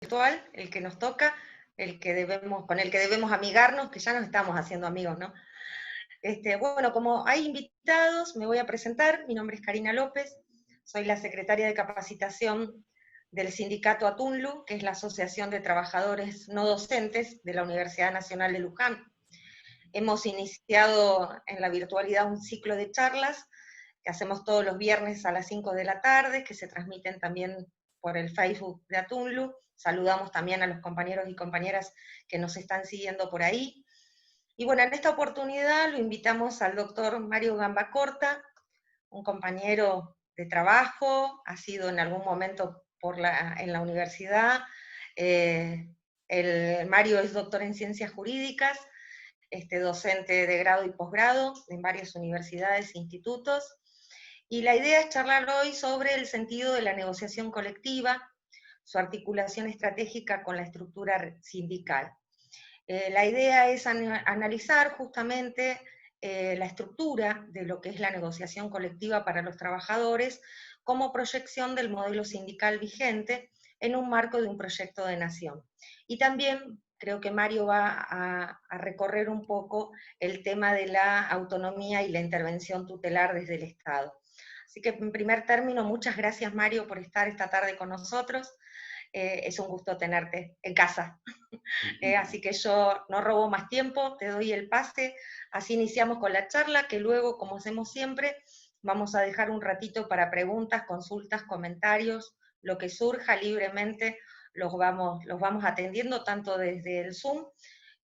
virtual, el que nos toca, con el que debemos amigarnos, que ya nos estamos haciendo amigos, ¿no? Bueno, como hay invitados, me voy a presentar. Mi nombre es Karina López, soy la secretaria de capacitación del sindicato ATUNLU, que es la Asociación de Trabajadores No Docentes de la Universidad Nacional de Luján. Hemos iniciado en la virtualidad un ciclo de charlas que hacemos todos los viernes a las 5 de la tarde, que se transmiten también por el Facebook de ATUNLU. Saludamos también a los compañeros y compañeras que nos están siguiendo por ahí. Y bueno, en esta oportunidad lo invitamos al doctor Mario Gambacorta, un compañero de trabajo, ha sido en algún momento en la universidad. Mario es doctor en ciencias jurídicas, docente de grado y posgrado en varias universidades e institutos. Y la idea es charlar hoy sobre el sentido de la negociación colectiva, su articulación estratégica con la estructura sindical. La idea es analizar justamente la estructura de lo que es la negociación colectiva para los trabajadores como proyección del modelo sindical vigente en un marco de un proyecto de nación. Y también creo que Mario va a recorrer un poco el tema de la autonomía y la intervención tutelar desde el Estado. Así que en primer término, muchas gracias Mario por estar esta tarde con nosotros. Es un gusto tenerte en casa. Así que yo no robo más tiempo, te doy el pase, así iniciamos con la charla, que luego, como hacemos siempre, vamos a dejar un ratito para preguntas, consultas, comentarios, lo que surja libremente, los vamos atendiendo tanto desde el Zoom,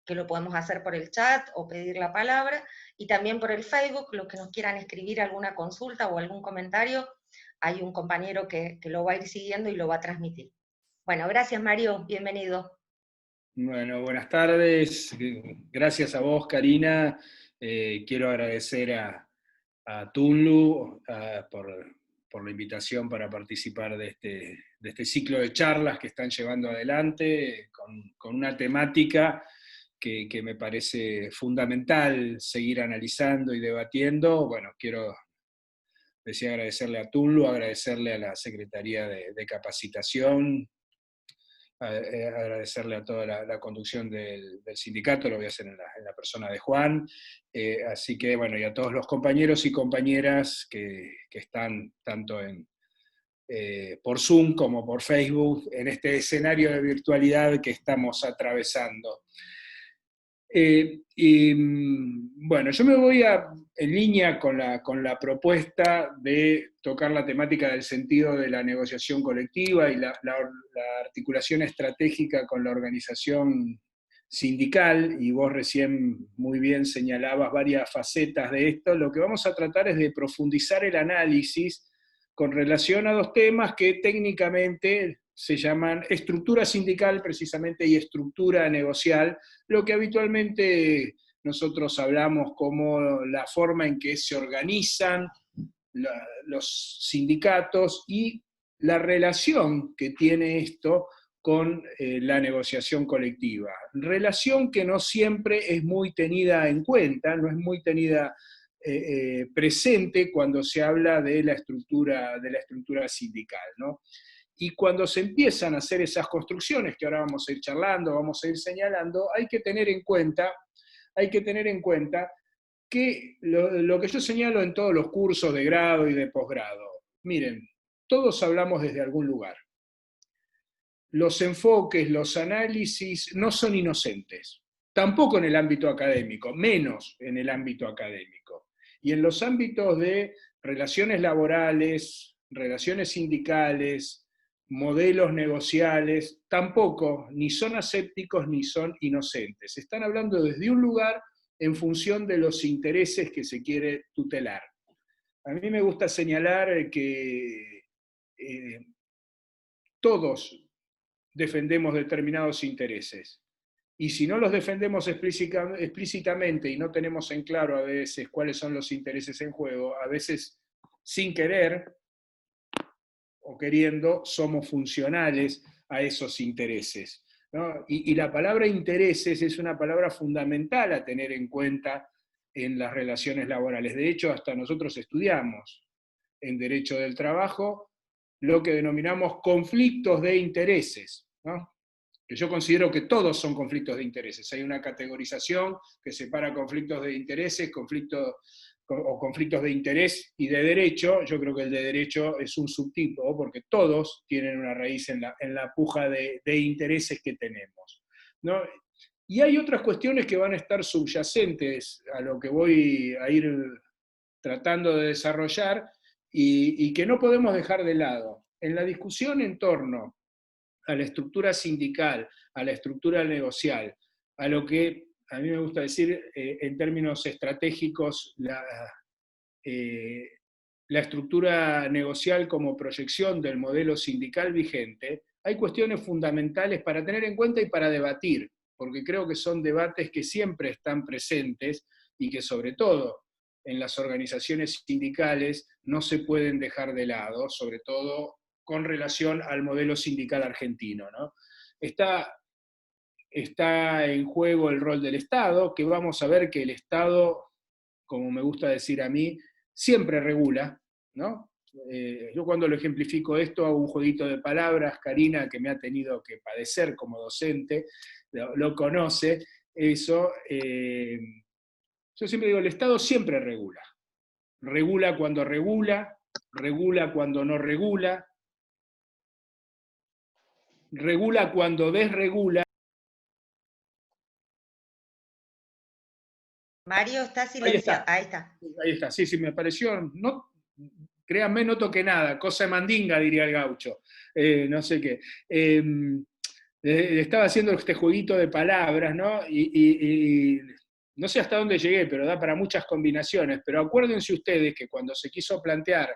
que lo podemos hacer por el chat o pedir la palabra, y también por el Facebook, los que nos quieran escribir alguna consulta o algún comentario, hay un compañero que lo va a ir siguiendo y lo va a transmitir. Bueno, gracias Mario, bienvenido. Bueno, buenas tardes. Gracias a vos, Karina. Quiero agradecer a Tunlu por la invitación para participar de este ciclo de charlas que están llevando adelante con una temática que me parece fundamental seguir analizando y debatiendo. Bueno, decía agradecerle a Tunlu, agradecerle a la Secretaría de Capacitación, agradecerle a toda la conducción del sindicato, lo voy a hacer en la persona de Juan, así que bueno, y a todos los compañeros y compañeras que están tanto por Zoom como por Facebook en este escenario de virtualidad que estamos atravesando. Bueno, yo me voy en línea con la propuesta de tocar la temática del sentido de la negociación colectiva y la articulación estratégica con la organización sindical, y vos recién muy bien señalabas varias facetas de esto. Lo que vamos a tratar es de profundizar el análisis con relación a dos temas que técnicamente se llaman estructura sindical precisamente y estructura negocial, lo que habitualmente nosotros hablamos como la forma en que se organizan los sindicatos y la relación que tiene esto con la negociación colectiva. Relación que no siempre es muy tenida en cuenta, no es muy tenida presente cuando se habla de la estructura sindical, ¿no? Y cuando se empiezan a hacer esas construcciones, que ahora vamos a ir charlando, vamos a ir señalando, hay que tener en cuenta que lo que yo señalo en todos los cursos de grado y de posgrado, miren, todos hablamos desde algún lugar. Los enfoques, los análisis no son inocentes, tampoco en el ámbito académico, menos en el ámbito académico. Y en los ámbitos de relaciones laborales, relaciones sindicales, modelos negociales, tampoco ni son asépticos ni son inocentes. Están hablando desde un lugar en función de los intereses que se quiere tutelar. A mí me gusta señalar que todos defendemos determinados intereses. Y si no los defendemos explícitamente y no tenemos en claro a veces cuáles son los intereses en juego, a veces sin querer o queriendo somos funcionales a esos intereses, ¿no? Y la palabra intereses es una palabra fundamental a tener en cuenta en las relaciones laborales. De hecho, hasta nosotros estudiamos en Derecho del Trabajo lo que denominamos conflictos de intereses, ¿no? que yo considero que todos son conflictos de intereses. Hay una categorización que separa conflictos de intereses, conflictos de interés y de derecho. Yo creo que el de derecho es un subtipo, porque todos tienen una raíz en la puja de intereses que tenemos, ¿no? Y hay otras cuestiones que van a estar subyacentes a lo que voy a ir tratando de desarrollar y que no podemos dejar de lado. En la discusión en torno a la estructura sindical, a la estructura negocial, a lo que a mí me gusta decir en términos estratégicos, la estructura negocial como proyección del modelo sindical vigente, hay cuestiones fundamentales para tener en cuenta y para debatir, porque creo que son debates que siempre están presentes y que sobre todo en las organizaciones sindicales no se pueden dejar de lado, sobre todo con relación al modelo sindical argentino, ¿no? Está en juego el rol del Estado, que vamos a ver que el Estado, como me gusta decir a mí, siempre regula, ¿no? Yo cuando lo ejemplifico esto hago un jueguito de palabras, Karina, que me ha tenido que padecer como docente, lo conoce, eso. Yo siempre digo, el Estado siempre regula. Regula cuando regula cuando no regula cuando desregula. Mario está Ahí silenciado. está, Ahí está. ahí está, sí, sí, me pareció, no, créanme, no toqué nada, cosa de mandinga, diría el gaucho, no sé qué. Estaba haciendo este jueguito de palabras, ¿no? Y no sé hasta dónde llegué, pero da para muchas combinaciones, pero acuérdense ustedes que cuando se quiso plantear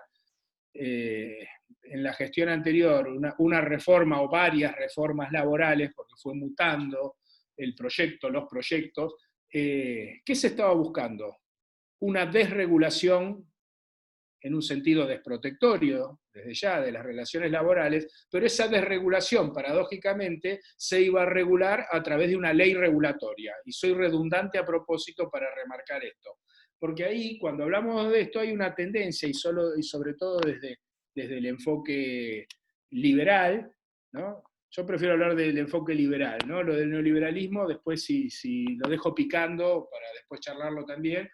en la gestión anterior una reforma o varias reformas laborales, porque fue mutando el proyecto, los proyectos, ¿qué se estaba buscando? Una desregulación en un sentido desprotectorio, desde ya, de las relaciones laborales, pero esa desregulación, paradójicamente, se iba a regular a través de una ley regulatoria. Y soy redundante a propósito para remarcar esto. Porque ahí, cuando hablamos de esto, hay una tendencia, y sobre todo desde el enfoque liberal, ¿no? Yo prefiero hablar del enfoque liberal, ¿no? Lo del neoliberalismo, después si lo dejo picando, para después charlarlo también,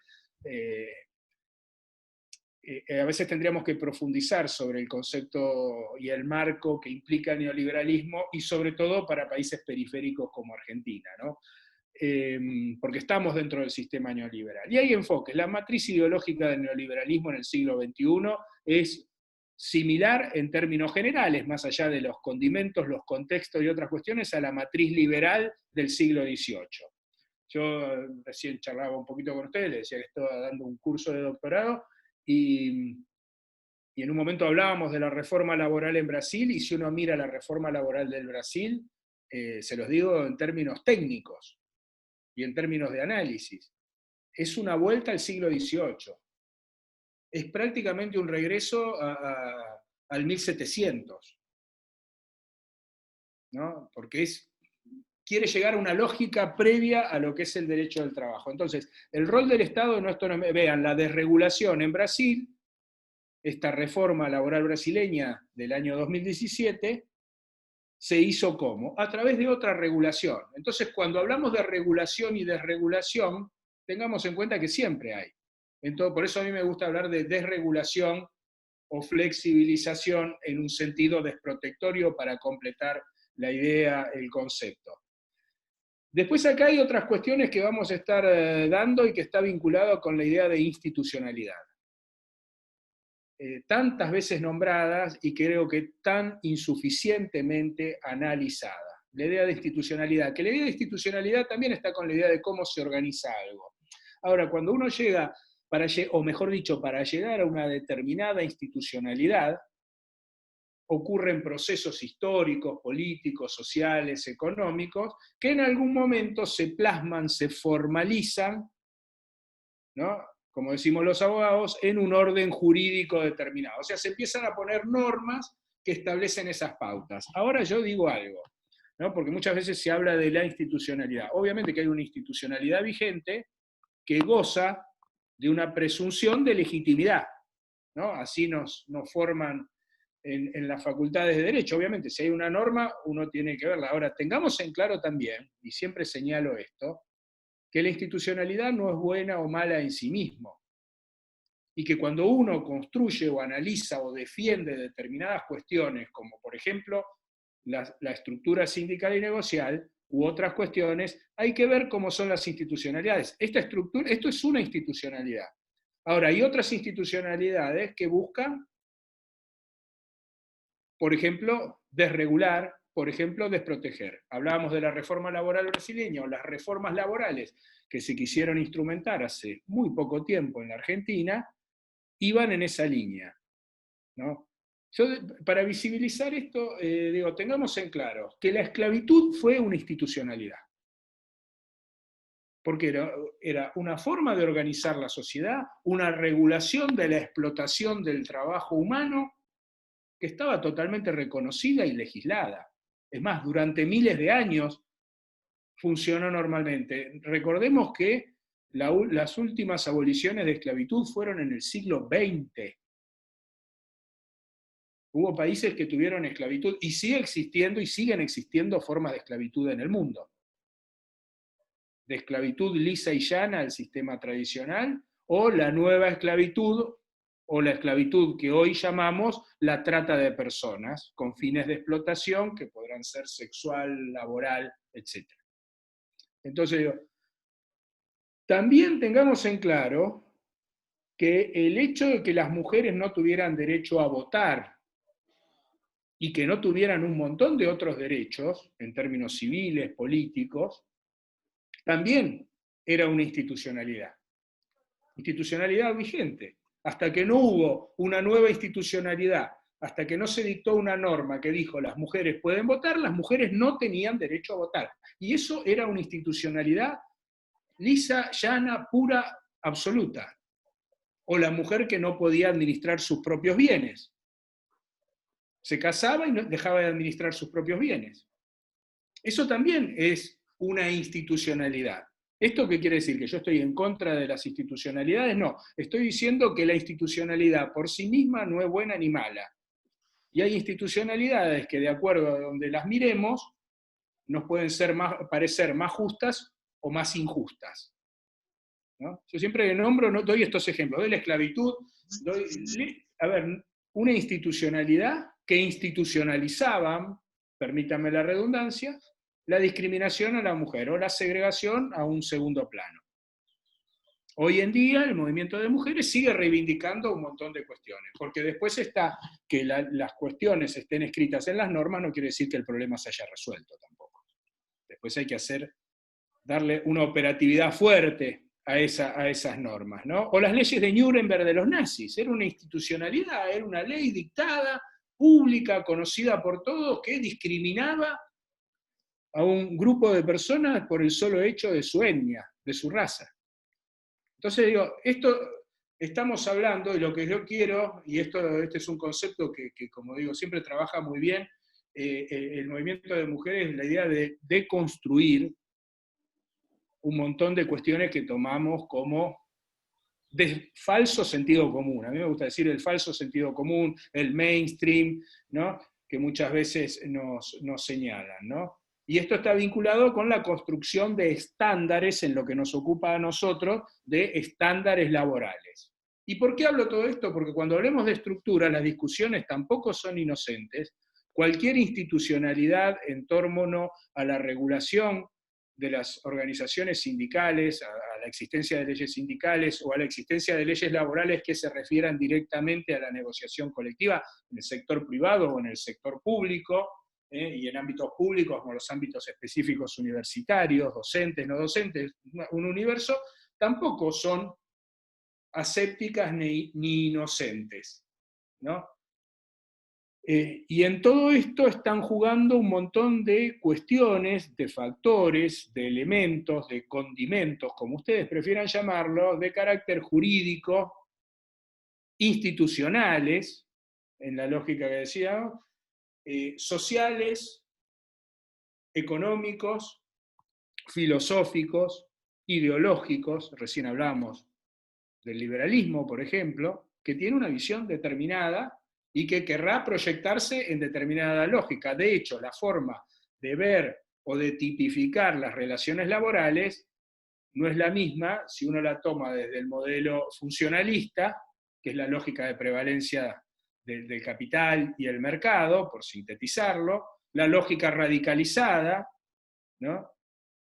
a veces tendríamos que profundizar sobre el concepto y el marco que implica el neoliberalismo, y sobre todo para países periféricos como Argentina, ¿no? Porque estamos dentro del sistema neoliberal. Y hay enfoques. La matriz ideológica del neoliberalismo en el siglo XXI es similar en términos generales, más allá de los condimentos, los contextos y otras cuestiones, a la matriz liberal del siglo XVIII. Yo recién charlaba un poquito con ustedes, les decía que estaba dando un curso de doctorado, y en un momento hablábamos de la reforma laboral en Brasil, y si uno mira la reforma laboral del Brasil, se los digo en términos técnicos y en términos de análisis, es una vuelta al siglo XVIII. Es prácticamente un regreso al 1700, ¿no? Porque quiere llegar a una lógica previa a lo que es el derecho del trabajo. Entonces, el rol del Estado, vean, la desregulación en Brasil, esta reforma laboral brasileña del año 2017, se hizo ¿cómo? A través de otra regulación. Entonces, cuando hablamos de regulación y desregulación, tengamos en cuenta que siempre hay. Entonces, por eso a mí me gusta hablar de desregulación o flexibilización en un sentido desprotectorio para completar la idea, el concepto. Después acá hay otras cuestiones que vamos a estar dando y que está vinculado con la idea de institucionalidad. Tantas veces nombradas y creo que tan insuficientemente analizada. La idea de institucionalidad, que la idea de institucionalidad también está con la idea de cómo se organiza algo. Ahora, cuando uno llega, o mejor dicho, para llegar a una determinada institucionalidad, ocurren procesos históricos, políticos, sociales, económicos, que en algún momento se plasman, se formalizan, ¿no? Como decimos los abogados, en un orden jurídico determinado. O sea, se empiezan a poner normas que establecen esas pautas. Ahora yo digo algo, ¿no? Porque muchas veces se habla de la institucionalidad. Obviamente que hay una institucionalidad vigente que goza de una presunción de legitimidad, ¿no? Así nos forman en las facultades de Derecho. Obviamente, si hay una norma, uno tiene que verla. Ahora, tengamos en claro también, y siempre señalo esto, que la institucionalidad no es buena o mala en sí mismo, y que cuando uno construye o analiza o defiende determinadas cuestiones, como por ejemplo la estructura sindical y negocial, u otras cuestiones, hay que ver cómo son las institucionalidades. Esto es una institucionalidad. Ahora, hay otras institucionalidades que buscan, por ejemplo, desregular, por ejemplo, desproteger. Hablábamos de la reforma laboral brasileña o las reformas laborales que se quisieron instrumentar hace muy poco tiempo en la Argentina, iban en esa línea, ¿no? Yo, para visibilizar esto, digo, tengamos en claro que la esclavitud fue una institucionalidad, porque era una forma de organizar la sociedad, una regulación de la explotación del trabajo humano que estaba totalmente reconocida y legislada. Es más, durante miles de años funcionó normalmente. Recordemos que las últimas aboliciones de esclavitud fueron en el siglo XX. Hubo países que tuvieron esclavitud y sigue existiendo y siguen existiendo formas de esclavitud en el mundo. De esclavitud lisa y llana al sistema tradicional, o la nueva esclavitud, o la esclavitud que hoy llamamos la trata de personas, con fines de explotación que podrán ser sexual, laboral, etc. Entonces digo, también tengamos en claro que el hecho de que las mujeres no tuvieran derecho a votar y que no tuvieran un montón de otros derechos, en términos civiles, políticos, también era una institucionalidad vigente. Hasta que no hubo una nueva institucionalidad, hasta que no se dictó una norma que dijo las mujeres pueden votar, las mujeres no tenían derecho a votar. Y eso era una institucionalidad lisa, llana, pura, absoluta. O la mujer que no podía administrar sus propios bienes. Se casaba y dejaba de administrar sus propios bienes. Eso también es una institucionalidad. ¿Esto qué quiere decir? ¿Que yo estoy en contra de las institucionalidades? No, estoy diciendo que la institucionalidad por sí misma no es buena ni mala. Y hay institucionalidades que, de acuerdo a donde las miremos, nos pueden parecer más justas o más injustas, ¿no? Yo siempre doy estos ejemplos, doy la esclavitud, una institucionalidad que institucionalizaban, permítanme la redundancia, la discriminación a la mujer o la segregación a un segundo plano. Hoy en día el movimiento de mujeres sigue reivindicando un montón de cuestiones, porque después está que las cuestiones estén escritas en las normas, no quiere decir que el problema se haya resuelto tampoco. Después hay que darle una operatividad fuerte a esas normas, ¿no? O las leyes de Nuremberg de los nazis, era una institucionalidad, era una ley dictada, pública, conocida por todos, que discriminaba a un grupo de personas por el solo hecho de su etnia, de su raza. Entonces digo, esto estamos hablando, y lo que yo quiero, y este es un concepto que como digo, siempre trabaja muy bien el movimiento de mujeres, la idea de deconstruir un montón de cuestiones que tomamos como de falso sentido común. A mí me gusta decir el falso sentido común, el mainstream, ¿no? Que muchas veces nos señalan, ¿no? Y esto está vinculado con la construcción de estándares en lo que nos ocupa a nosotros, de estándares laborales. ¿Y por qué hablo todo esto? Porque cuando hablemos de estructura, las discusiones tampoco son inocentes. Cualquier institucionalidad en torno a la regulación de las organizaciones sindicales, a la existencia de leyes sindicales o a la existencia de leyes laborales que se refieran directamente a la negociación colectiva en el sector privado o en el sector público, y en ámbitos públicos como los ámbitos específicos universitarios, docentes, no docentes, un universo, tampoco son asépticas ni inocentes, ¿no? Y en todo esto están jugando un montón de cuestiones, de factores, de elementos, de condimentos, como ustedes prefieran llamarlo, de carácter jurídico, institucionales, en la lógica que decíamos, sociales, económicos, filosóficos, ideológicos, recién hablamos del liberalismo, por ejemplo, que tiene una visión determinada y que querrá proyectarse en determinada lógica. De hecho, la forma de ver o de tipificar las relaciones laborales no es la misma si uno la toma desde el modelo funcionalista, que es la lógica de prevalencia del capital y el mercado, por sintetizarlo, la lógica radicalizada, ¿no?,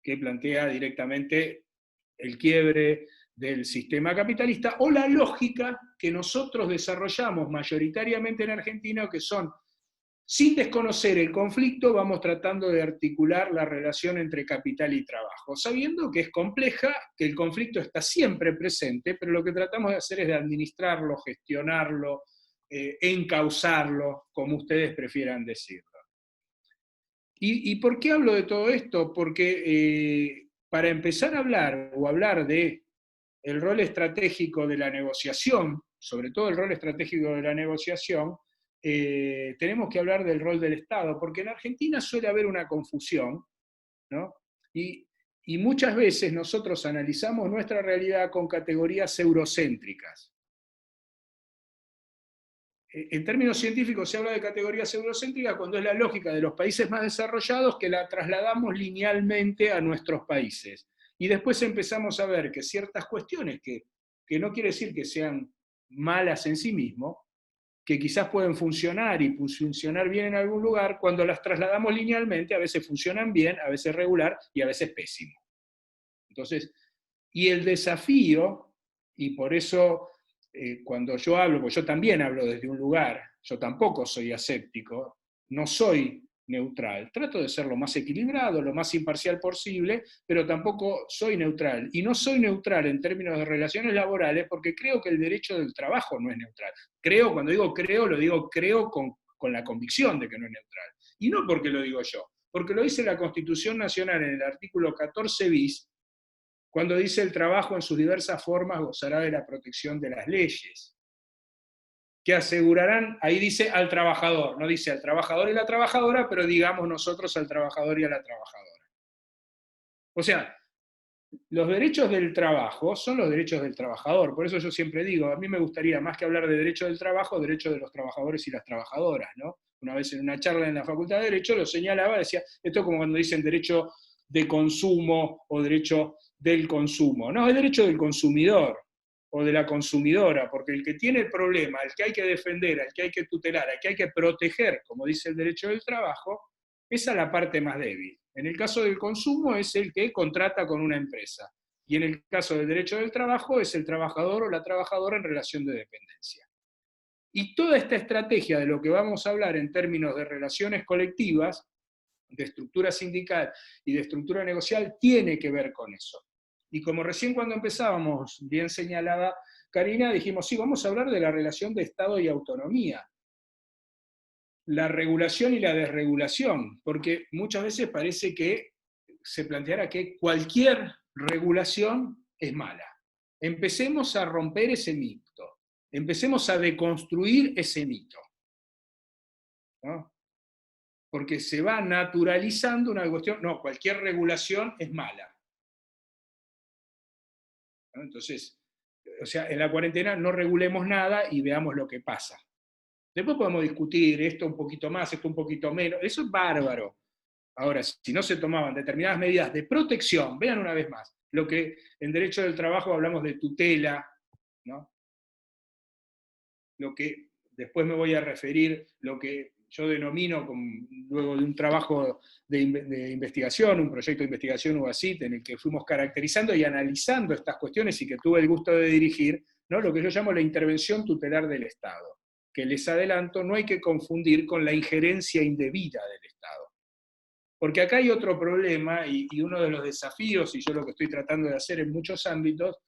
que plantea directamente el quiebre del sistema capitalista, o la lógica que nosotros desarrollamos mayoritariamente en Argentina, que son, sin desconocer el conflicto, vamos tratando de articular la relación entre capital y trabajo, sabiendo que es compleja, que el conflicto está siempre presente, pero lo que tratamos de hacer es de administrarlo, gestionarlo, encauzarlo, como ustedes prefieran decirlo. ¿Y por qué hablo de todo esto? Porque para empezar a hablar o hablar de el rol estratégico de la negociación, sobre todo el rol estratégico de la negociación, tenemos que hablar del rol del Estado, porque en Argentina suele haber una confusión, ¿no? Y muchas veces nosotros analizamos nuestra realidad con categorías eurocéntricas. En términos científicos se habla de categorías eurocéntricas cuando es la lógica de los países más desarrollados que la trasladamos linealmente a nuestros países. Y después empezamos a ver que ciertas cuestiones, que no quiere decir que sean malas en sí mismo, que quizás pueden funcionar y funcionar bien en algún lugar, cuando las trasladamos linealmente, a veces funcionan bien, a veces regular y a veces pésimo. Entonces, y el desafío, y por eso cuando yo hablo, porque yo también hablo desde un lugar, yo tampoco soy aséptico, no soy neutral, trato de ser lo más equilibrado, lo más imparcial posible, pero tampoco soy neutral. Y no soy neutral en términos de relaciones laborales porque creo que el derecho del trabajo no es neutral. Creo, cuando digo creo, lo digo creo con la convicción de que no es neutral. Y no porque lo digo yo, porque lo dice la Constitución Nacional en el artículo 14 bis, cuando dice el trabajo en sus diversas formas gozará de la protección de las leyes, que asegurarán, ahí dice al trabajador, no dice al trabajador y la trabajadora, pero digamos nosotros al trabajador y a la trabajadora. O sea, los derechos del trabajo son los derechos del trabajador, por eso yo siempre digo, a mí me gustaría más que hablar de derecho del trabajo, derecho de los trabajadores y las trabajadoras, ¿no? Una vez en una charla en la Facultad de Derecho lo señalaba, decía, esto es como cuando dicen derecho de consumo o derecho del consumo. No, es derecho del consumidor o de la consumidora, porque el que tiene el problema, el que hay que defender, al que hay que tutelar, al que hay que proteger, como dice el derecho del trabajo, esa es la parte más débil. En el caso del consumo es el que contrata con una empresa. Y en el caso del derecho del trabajo es el trabajador o la trabajadora en relación de dependencia. Y toda esta estrategia de lo que vamos a hablar en términos de relaciones colectivas, de estructura sindical y de estructura negocial, tiene que ver con eso. Y como recién cuando empezábamos, bien señalaba Karina, dijimos, sí, vamos a hablar de la relación de Estado y autonomía. La regulación y la desregulación, porque muchas veces parece que se planteara que cualquier regulación es mala. Empecemos a romper ese mito, empecemos a deconstruir ese mito, ¿no? Porque se va naturalizando una cuestión, no, cualquier regulación es mala, ¿no? Entonces, o sea, en la cuarentena no regulemos nada y veamos lo que pasa. Después podemos discutir esto un poquito más, esto un poquito menos, eso es bárbaro. Ahora, si no se tomaban determinadas medidas de protección, vean una vez más, lo que en derecho del trabajo hablamos de tutela, ¿no? Lo que después me voy a referir, lo que yo denomino, luego de un trabajo de investigación, un proyecto de investigación UACIT, en el que fuimos caracterizando y analizando estas cuestiones y que tuve el gusto de dirigir, ¿no? Lo que yo llamo la intervención tutelar del Estado, que les adelanto, no hay que confundir con la injerencia indebida del Estado. Porque acá hay otro problema, y uno de los desafíos, y yo lo que estoy tratando de hacer en muchos ámbitos,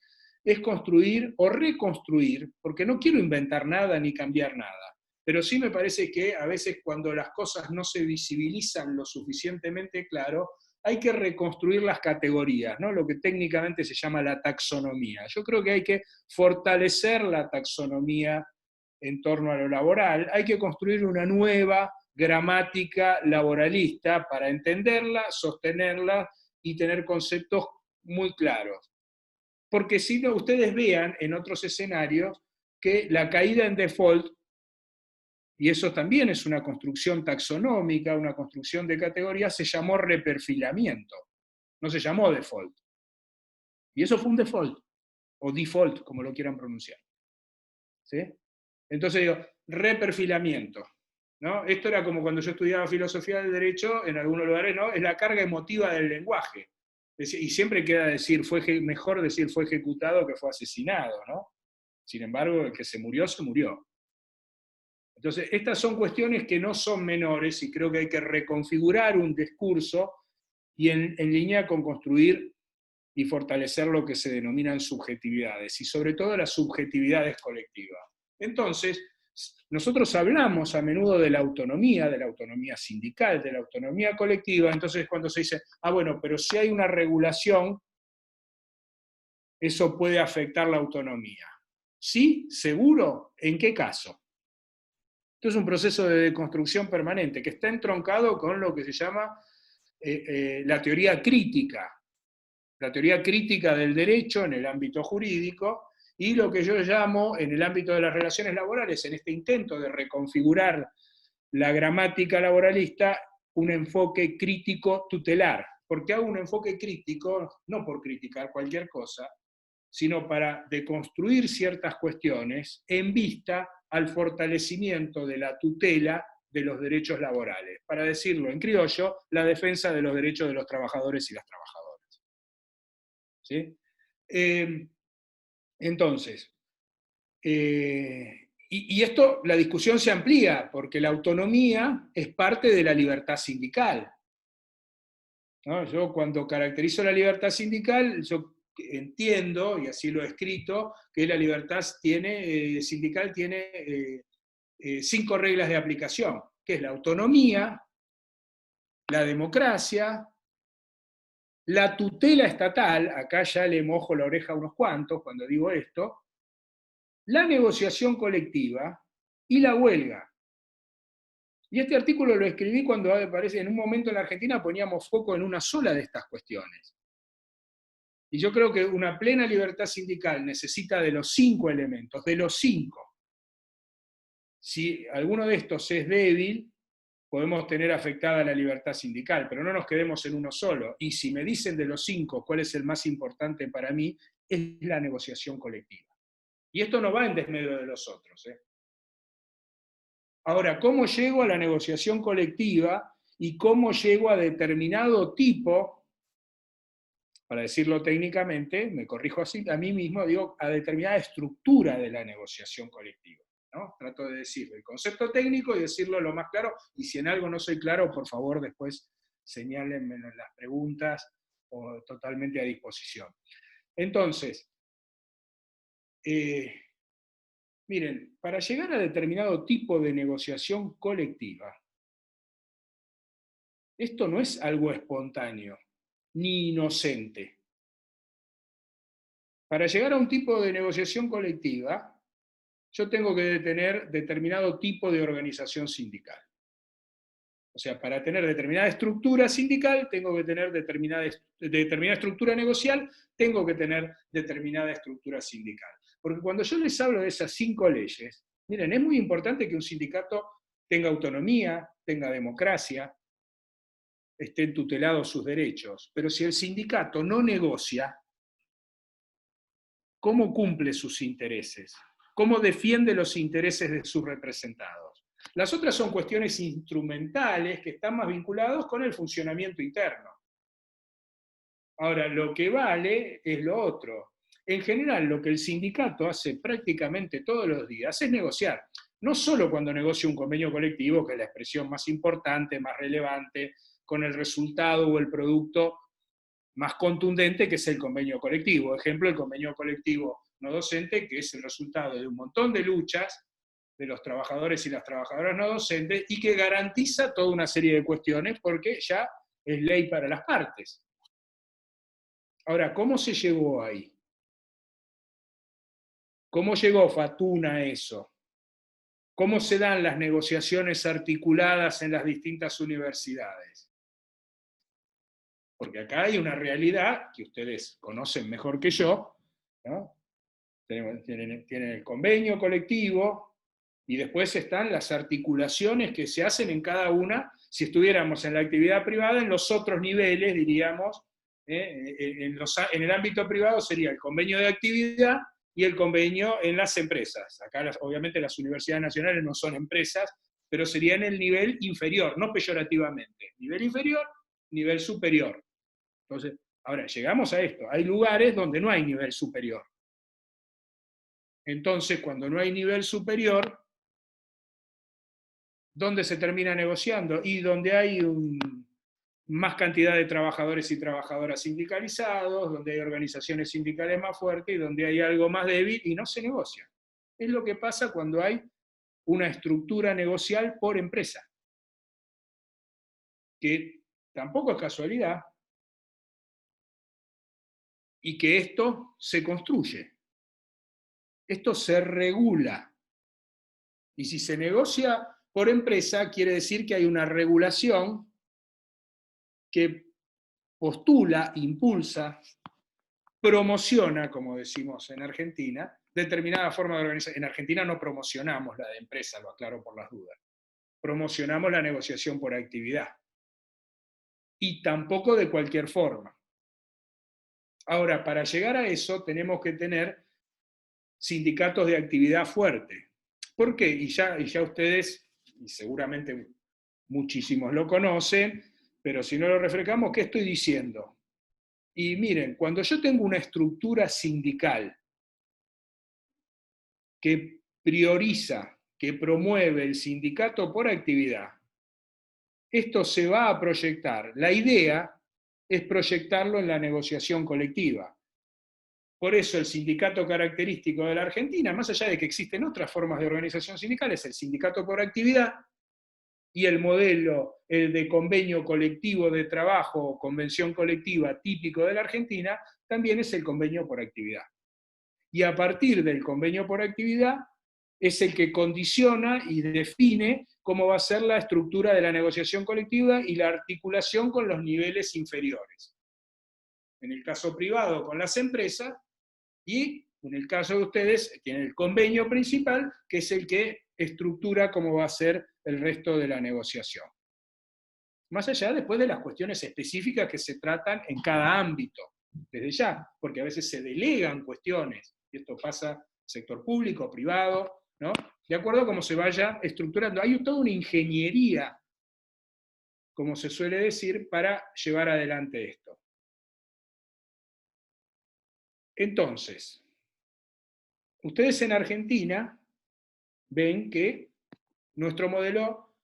es construir o reconstruir, porque no quiero inventar nada ni cambiar nada, pero sí me parece que a veces cuando las cosas no se visibilizan lo suficientemente claro, hay que reconstruir las categorías, ¿no? Lo que técnicamente se llama la taxonomía. Yo creo que hay que fortalecer la taxonomía en torno a lo laboral, hay que construir una nueva gramática laboralista para entenderla, sostenerla y tener conceptos muy claros. Porque si no, ustedes vean en otros escenarios que la caída en default y eso también es una construcción taxonómica, una construcción de categorías, se llamó reperfilamiento, no se llamó default. Y eso fue un default, o default, como lo quieran pronunciar. ¿Sí? Entonces digo, reperfilamiento. ¿No? Esto era como cuando yo estudiaba filosofía del derecho, en algunos lugares, ¿no? Es la carga emotiva del lenguaje. Y siempre queda decir, mejor decir fue ejecutado que fue asesinado, ¿no? Sin embargo, el que se murió, se murió. Entonces, estas son cuestiones que no son menores y creo que hay que reconfigurar un discurso y en línea con construir y fortalecer lo que se denominan subjetividades, y sobre todo las subjetividades colectivas. Entonces, nosotros hablamos a menudo de la autonomía sindical, de la autonomía colectiva, entonces cuando se dice, bueno, pero si hay una regulación, eso puede afectar la autonomía. ¿Sí? ¿Seguro? ¿En qué caso? Esto es un proceso de deconstrucción permanente que está entroncado con lo que se llama la teoría crítica del derecho en el ámbito jurídico, y lo que yo llamo en el ámbito de las relaciones laborales, en este intento de reconfigurar la gramática laboralista, un enfoque crítico tutelar. Porque hago un enfoque crítico, no por criticar cualquier cosa, sino para deconstruir ciertas cuestiones en vista al fortalecimiento de la tutela de los derechos laborales. Para decirlo en criollo, la defensa de los derechos de los trabajadores y las trabajadoras. ¿Sí? Entonces, y esto, la discusión se amplía, porque la autonomía es parte de la libertad sindical. ¿No? Yo cuando caracterizo la libertad sindical, yo entiendo, y así lo he escrito, que la libertad sindical tiene 5 reglas de aplicación, que es la autonomía, la democracia, la tutela estatal, acá ya le mojo la oreja a unos cuantos cuando digo esto, la negociación colectiva y la huelga. Y este artículo lo escribí cuando en un momento en la Argentina poníamos foco en una sola de estas cuestiones. Y yo creo que una plena libertad sindical necesita de los 5 elementos, de los 5. Si alguno de estos es débil, podemos tener afectada la libertad sindical, pero no nos quedemos en uno solo. Y si me dicen de los 5 cuál es el más importante para mí, es la negociación colectiva. Y esto no va en desmedro de los otros. Ahora, ¿cómo llego a la negociación colectiva y cómo llego a determinado tipo, para decirlo técnicamente, me corrijo así a mí mismo, digo, a determinada estructura de la negociación colectiva? ¿No? Trato de decir el concepto técnico y decirlo lo más claro, y si en algo no soy claro, por favor después señálenme en las preguntas o totalmente a disposición. Entonces, miren, para llegar a determinado tipo de negociación colectiva, esto no es algo espontáneo, ni inocente. Para llegar a un tipo de negociación colectiva, yo tengo que tener determinado tipo de organización sindical. O sea, para tener determinada estructura sindical, tengo que tener determinada estructura negocial, tengo que tener determinada estructura sindical. Porque cuando yo les hablo de esas 5 leyes, miren, es muy importante que un sindicato tenga autonomía, tenga democracia, estén tutelados sus derechos. Pero si el sindicato no negocia, ¿cómo cumple sus intereses? ¿Cómo defiende los intereses de sus representados? Las otras son cuestiones instrumentales que están más vinculadas con el funcionamiento interno. Ahora, lo que vale es lo otro. En general, lo que el sindicato hace prácticamente todos los días es negociar. No solo cuando negocia un convenio colectivo, que es la expresión más importante, más relevante, con el resultado o el producto más contundente, que es el convenio colectivo. Ejemplo, el convenio colectivo no docente, que es el resultado de un montón de luchas de los trabajadores y las trabajadoras no docentes, y que garantiza toda una serie de cuestiones, porque ya es ley para las partes. Ahora, ¿cómo se llegó ahí? ¿Cómo llegó Fatuna a eso? ¿Cómo se dan las negociaciones articuladas en las distintas universidades? Porque acá hay una realidad que ustedes conocen mejor que yo, ¿no? Tienen el convenio colectivo, Y después están las articulaciones que se hacen en cada una, si estuviéramos en la actividad privada, en los otros niveles, diríamos, en el ámbito privado sería el convenio de actividad y el convenio en las empresas. Acá obviamente las universidades nacionales no son empresas, pero sería en el nivel inferior, no peyorativamente. Nivel inferior, nivel superior. Entonces, ahora, llegamos a esto. Hay lugares donde no hay nivel superior. Entonces, cuando no hay nivel superior, ¿dónde se termina negociando? Y donde hay más cantidad de trabajadores y trabajadoras sindicalizados, donde hay organizaciones sindicales más fuertes y donde hay algo más débil y no se negocia. Es lo que pasa cuando hay una estructura negocial por empresa, que tampoco es casualidad, y que esto se construye, esto se regula. Y si se negocia por empresa, quiere decir que hay una regulación que postula, impulsa, promociona, como decimos en Argentina, determinada forma de organización. En Argentina no promocionamos la de empresa, lo aclaro por las dudas. Promocionamos la negociación por actividad. Y tampoco de cualquier forma. Ahora, para llegar a eso tenemos que tener sindicatos de actividad fuerte. ¿Por qué? Y ya ustedes, y seguramente muchísimos lo conocen, pero si no lo refrescamos, ¿qué estoy diciendo? Y miren, cuando yo tengo una estructura sindical que prioriza, que promueve el sindicato por actividad, esto se va a proyectar. La idea es proyectarlo en la negociación colectiva. Por eso el sindicato característico de la Argentina, más allá de que existen otras formas de organización sindical, es el sindicato por actividad, y el modelo, el de convenio colectivo de trabajo o convención colectiva típico de la Argentina, también es el convenio por actividad. Y a partir del convenio por actividad es el que condiciona y define cómo va a ser la estructura de la negociación colectiva y la articulación con los niveles inferiores. En el caso privado con las empresas, y en el caso de ustedes tienen el convenio principal, que es el que estructura cómo va a ser el resto de la negociación. Más allá después de las cuestiones específicas que se tratan en cada ámbito, desde ya, porque a veces se delegan cuestiones, y esto pasa sector público, privado, ¿no? De acuerdo a cómo se vaya estructurando. Hay toda una ingeniería, como se suele decir, para llevar adelante esto. Entonces, ustedes en Argentina ven que nuestro modelo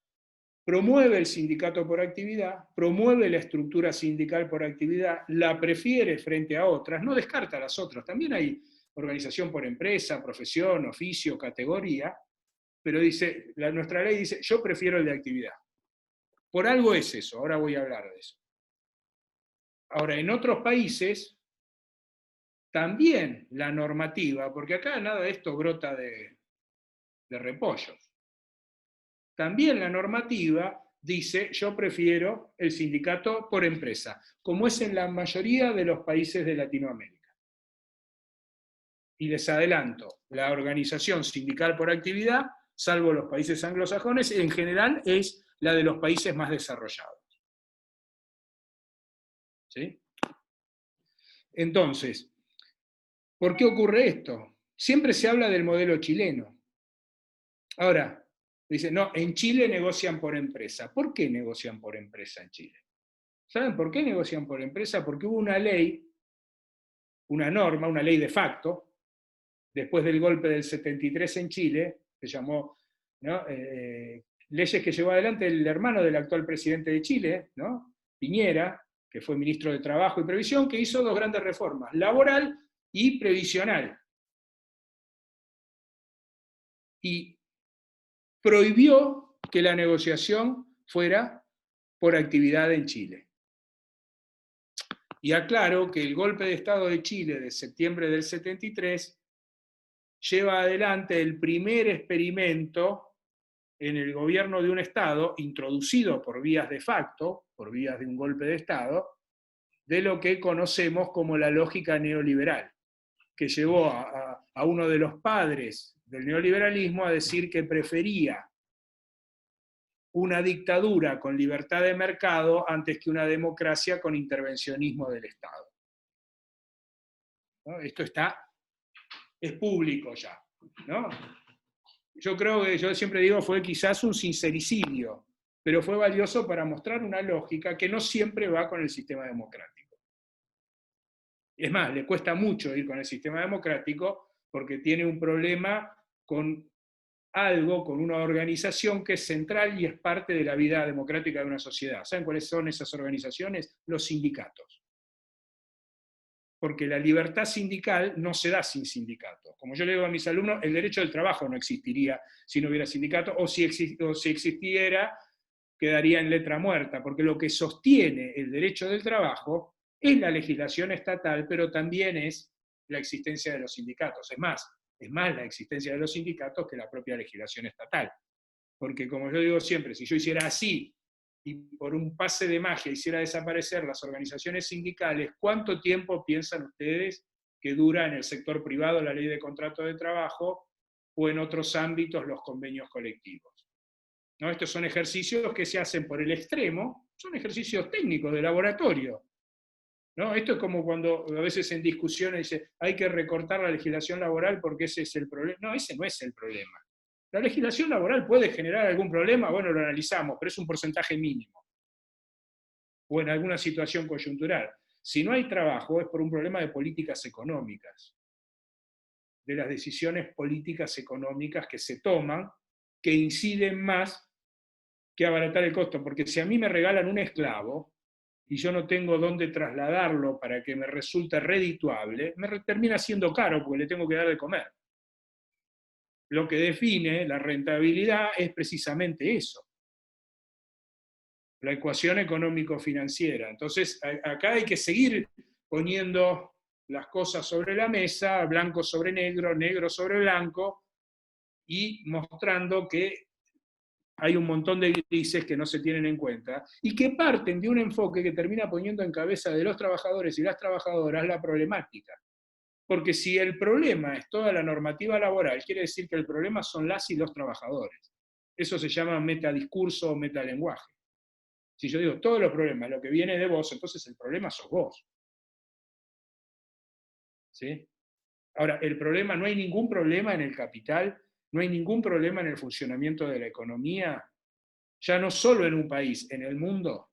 promueve el sindicato por actividad, promueve la estructura sindical por actividad, la prefiere frente a otras, no descarta a las otras. También hay organización por empresa, profesión, oficio, categoría, pero dice, nuestra ley dice, yo prefiero el de actividad. Por algo es eso, ahora voy a hablar de eso. Ahora, en otros países, también la normativa, porque acá nada de esto brota de repollos, también la normativa dice, yo prefiero el sindicato por empresa, como es en la mayoría de los países de Latinoamérica. Y les adelanto, la organización sindical por actividad, salvo los países anglosajones, en general es la de los países más desarrollados. ¿Sí? Entonces, ¿por qué ocurre esto? Siempre se habla del modelo chileno. Ahora, dice, no, en Chile negocian por empresa. ¿Por qué negocian por empresa en Chile? ¿Saben por qué negocian por empresa? Porque hubo una ley, una norma, una ley de facto, después del golpe del 73 en Chile, se llamó, ¿no? Leyes que llevó adelante el hermano del actual presidente de Chile, ¿no? Piñera, que fue ministro de Trabajo y Previsión, que hizo dos grandes reformas, laboral y previsional. Y prohibió que la negociación fuera por actividad en Chile. Y aclaro que el golpe de Estado de Chile de septiembre del 73 lleva adelante el primer experimento en el gobierno de un Estado, introducido por vías de facto, por vías de un golpe de Estado, de lo que conocemos como la lógica neoliberal, que llevó a uno de los padres del neoliberalismo a decir que prefería una dictadura con libertad de mercado antes que una democracia con intervencionismo del Estado. ¿No? Esto es público ya, ¿no? Yo creo que, yo siempre digo, fue quizás un sincericidio, pero fue valioso para mostrar una lógica que no siempre va con el sistema democrático. Es más, le cuesta mucho ir con el sistema democrático porque tiene un problema con algo, con una organización que es central y es parte de la vida democrática de una sociedad. ¿Saben cuáles son esas organizaciones? Los sindicatos. Porque la libertad sindical no se da sin sindicatos. Como yo le digo a mis alumnos, el derecho del trabajo no existiría si no hubiera sindicatos, o si existiera, quedaría en letra muerta, porque lo que sostiene el derecho del trabajo es la legislación estatal, pero también es la existencia de los sindicatos. Es más la existencia de los sindicatos que la propia legislación estatal. Porque como yo digo siempre, si yo hiciera así, y por un pase de magia hiciera desaparecer las organizaciones sindicales, ¿cuánto tiempo piensan ustedes que dura en el sector privado la ley de contrato de trabajo o en otros ámbitos los convenios colectivos? ¿No? Estos son ejercicios que se hacen por el extremo, son ejercicios técnicos de laboratorio. ¿No? Esto es como cuando a veces en discusiones dice hay que recortar la legislación laboral porque ese es el problema. No, ese no es el problema. La legislación laboral puede generar algún problema, bueno, lo analizamos, pero es un porcentaje mínimo. O en alguna situación coyuntural. Si no hay trabajo es por un problema de políticas económicas, de las decisiones políticas económicas que se toman, que inciden más que abaratar el costo. Porque si a mí me regalan un esclavo, y yo no tengo dónde trasladarlo para que me resulte redituable, me termina siendo caro porque le tengo que dar de comer. Lo que define la rentabilidad es precisamente eso, la ecuación económico-financiera. Entonces, acá hay que seguir poniendo las cosas sobre la mesa, blanco sobre negro, negro sobre blanco, y mostrando que hay un montón de grises que no se tienen en cuenta, y que parten de un enfoque que termina poniendo en cabeza de los trabajadores y las trabajadoras la problemática. Porque si el problema es toda la normativa laboral, quiere decir que el problema son las y los trabajadores. Eso se llama metadiscurso o metalenguaje. Si yo digo todos los problemas, lo que viene de vos, entonces el problema sos vos. ¿Sí? Ahora, el problema, no hay ningún problema en el capital, no hay ningún problema en el funcionamiento de la economía, ya no solo en un país, en el mundo.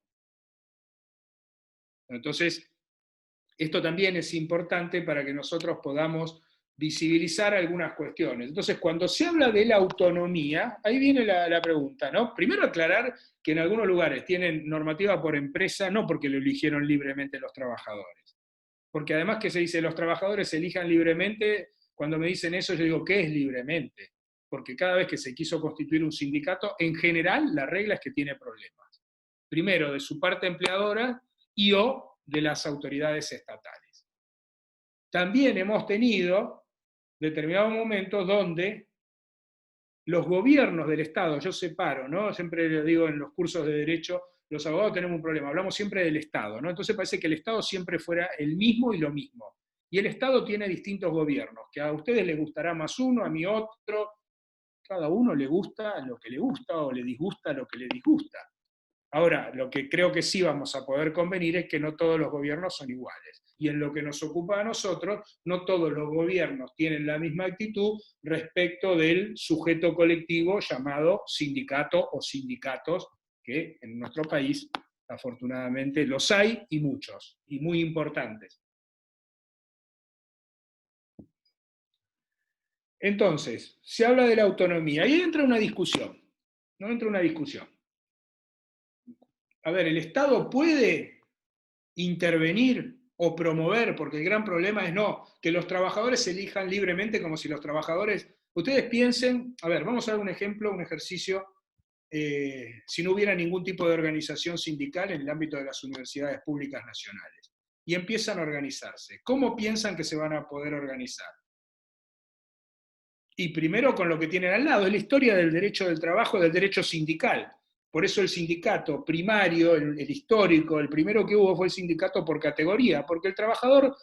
Entonces, esto también es importante para que nosotros podamos visibilizar algunas cuestiones. Entonces, cuando se habla de la autonomía, ahí viene la pregunta, ¿no? Primero aclarar que en algunos lugares tienen normativa por empresa, no porque lo eligieron libremente los trabajadores. Porque además que se dice, los trabajadores elijan libremente, cuando me dicen eso yo digo, ¿qué es libremente? Porque cada vez que se quiso constituir un sindicato, en general la regla es que tiene problemas. Primero de su parte empleadora y o de las autoridades estatales. También hemos tenido determinados momentos donde los gobiernos del Estado, yo separo, ¿no? Siempre le digo en los cursos de Derecho, los abogados tenemos un problema, hablamos siempre del Estado, ¿no? Entonces parece que el Estado siempre fuera el mismo y lo mismo. Y el Estado tiene distintos gobiernos, que a ustedes les gustará más uno, a mí otro, cada uno le gusta lo que le gusta o le disgusta lo que le disgusta. Ahora, lo que creo que sí vamos a poder convenir es que no todos los gobiernos son iguales. Y en lo que nos ocupa a nosotros, no todos los gobiernos tienen la misma actitud respecto del sujeto colectivo llamado sindicato o sindicatos, que en nuestro país, afortunadamente, los hay y muchos, y muy importantes. Entonces, se habla de la autonomía, y ahí entra una discusión, ¿no? Entra una discusión. A ver, ¿el Estado puede intervenir o promover? Porque el gran problema es no, que los trabajadores elijan libremente como si los trabajadores... Ustedes piensen, a ver, vamos a dar un ejemplo, un ejercicio, si no hubiera ningún tipo de organización sindical en el ámbito de las universidades públicas nacionales, y empiezan a organizarse. ¿Cómo piensan que se van a poder organizar? Y primero con lo que tienen al lado, es la historia del derecho del trabajo, del derecho sindical. Por eso el sindicato primario, el histórico, el primero que hubo fue el sindicato por categoría, porque el trabajador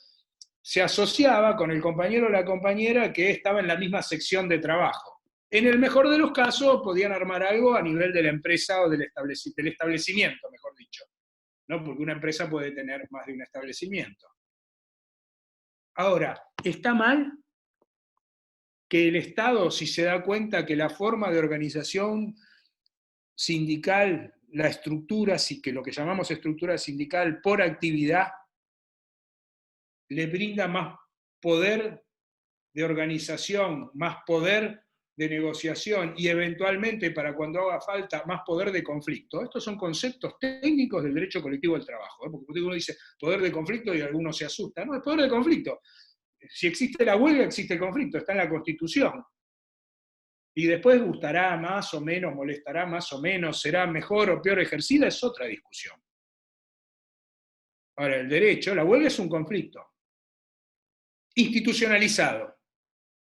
se asociaba con el compañero o la compañera que estaba en la misma sección de trabajo. En el mejor de los casos podían armar algo a nivel de la empresa o del establecimiento, mejor dicho, ¿no? Porque una empresa puede tener más de un establecimiento. Ahora, ¿está mal que el Estado, si se da cuenta que la forma de organización sindical, la estructura, que lo que llamamos estructura sindical por actividad, le brinda más poder de organización, más poder de negociación y eventualmente, para cuando haga falta, más poder de conflicto? Estos son conceptos técnicos del derecho colectivo del trabajo, porque uno dice poder de conflicto y algunos se asustan. No, es poder de conflicto. Si existe la huelga, existe el conflicto, está en la Constitución. Y después gustará más o menos, molestará más o menos, será mejor o peor ejercida, es otra discusión. Ahora, el derecho, la huelga es un conflicto institucionalizado.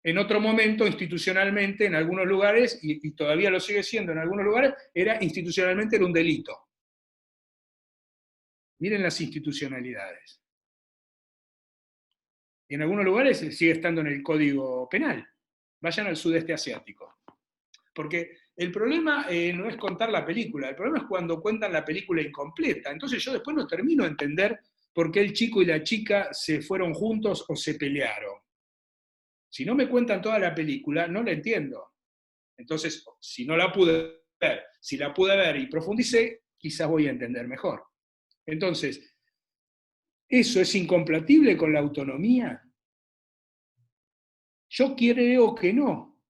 En otro momento, institucionalmente, en algunos lugares, y todavía lo sigue siendo en algunos lugares, institucionalmente era un delito. Miren las institucionalidades. Y en algunos lugares sigue estando en el Código Penal. Vayan al sudeste asiático. Porque el problema no es contar la película, el problema es cuando cuentan la película incompleta. Entonces yo después no termino de entender por qué el chico y la chica se fueron juntos o se pelearon. Si no me cuentan toda la película, no la entiendo. Entonces, si no la pude ver, si la pude ver y profundicé, quizás voy a entender mejor. Entonces, ¿eso es incompatible con la autonomía? Yo creo que no.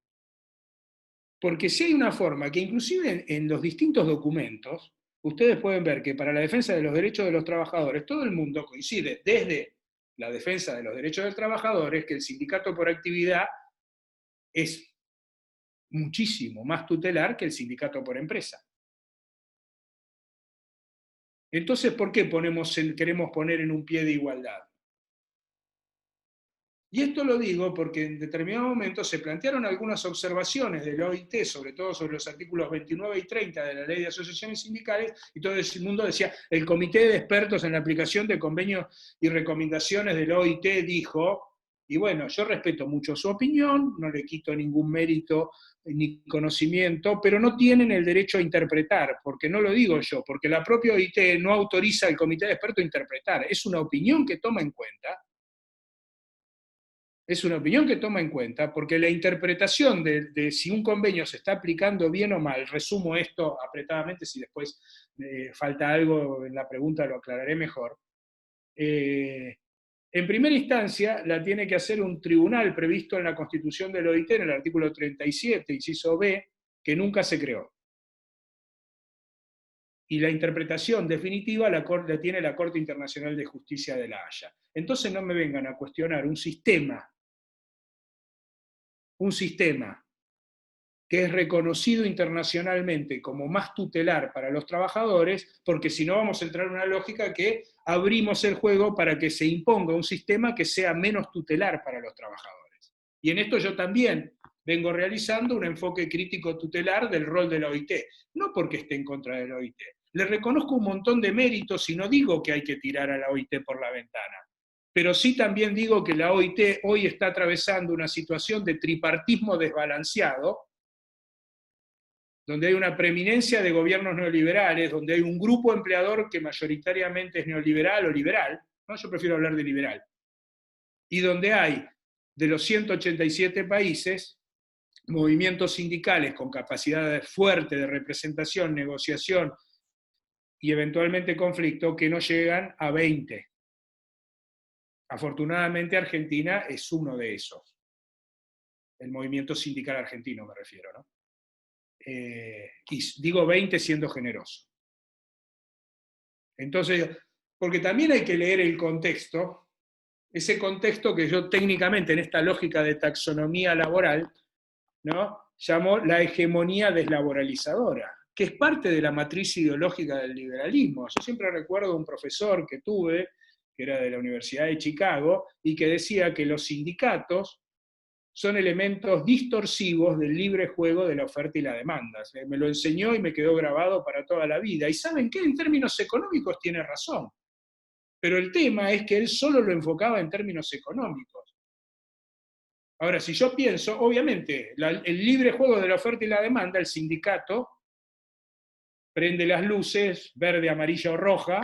Porque si hay una forma que inclusive en los distintos documentos, ustedes pueden ver que para la defensa de los derechos de los trabajadores, todo el mundo coincide, desde la defensa de los derechos de los trabajadores, que el sindicato por actividad es muchísimo más tutelar que el sindicato por empresa. Entonces, ¿por qué queremos poner en un pie de igualdad? Y esto lo digo porque en determinado momento se plantearon algunas observaciones de la OIT, sobre todo sobre los artículos 29 y 30 de la Ley de Asociaciones Sindicales, y todo el mundo decía, el Comité de Expertos en la Aplicación de Convenios y Recomendaciones de la OIT dijo, y bueno, yo respeto mucho su opinión, no le quito ningún mérito ni conocimiento, pero no tienen el derecho a interpretar, porque no lo digo yo, porque la propia OIT no autoriza al Comité de Expertos a interpretar, es una opinión que toma en cuenta. Es una opinión que toma en cuenta, porque la interpretación de si un convenio se está aplicando bien o mal, resumo esto apretadamente, si después falta algo en la pregunta lo aclararé mejor, en primera instancia la tiene que hacer un tribunal previsto en la Constitución del OIT, en el artículo 37, inciso B, que nunca se creó. Y la interpretación definitiva la tiene la Corte Internacional de Justicia de La Haya. Entonces no me vengan a cuestionar un sistema que es reconocido internacionalmente como más tutelar para los trabajadores, porque si no vamos a entrar en una lógica que abrimos el juego para que se imponga un sistema que sea menos tutelar para los trabajadores. Y en esto yo también vengo realizando un enfoque crítico tutelar del rol de la OIT, no porque esté en contra de la OIT. Le reconozco un montón de méritos y no digo que hay que tirar a la OIT por la ventana. Pero sí también digo que la OIT hoy está atravesando una situación de tripartismo desbalanceado, donde hay una preeminencia de gobiernos neoliberales, donde hay un grupo empleador que mayoritariamente es neoliberal o liberal, ¿no? Yo prefiero hablar de liberal, y donde hay, de los 187 países, movimientos sindicales con capacidad fuerte de representación, negociación y eventualmente conflicto que no llegan a 20. Afortunadamente Argentina es uno de esos. El movimiento sindical argentino me refiero, ¿no? Y digo 20 siendo generoso. Entonces, porque también hay que leer el contexto, ese contexto que yo técnicamente en esta lógica de taxonomía laboral, ¿no?, llamo la hegemonía deslaboralizadora, que es parte de la matriz ideológica del liberalismo. Yo siempre recuerdo un profesor que tuve, que era de la Universidad de Chicago, y que decía que los sindicatos son elementos distorsivos del libre juego de la oferta y la demanda. Me lo enseñó y me quedó grabado para toda la vida. ¿Y saben qué? En términos económicos tiene razón. Pero el tema es que él solo lo enfocaba en términos económicos. Ahora, si yo pienso, obviamente, el libre juego de la oferta y la demanda, el sindicato prende las luces, verde, amarilla o roja.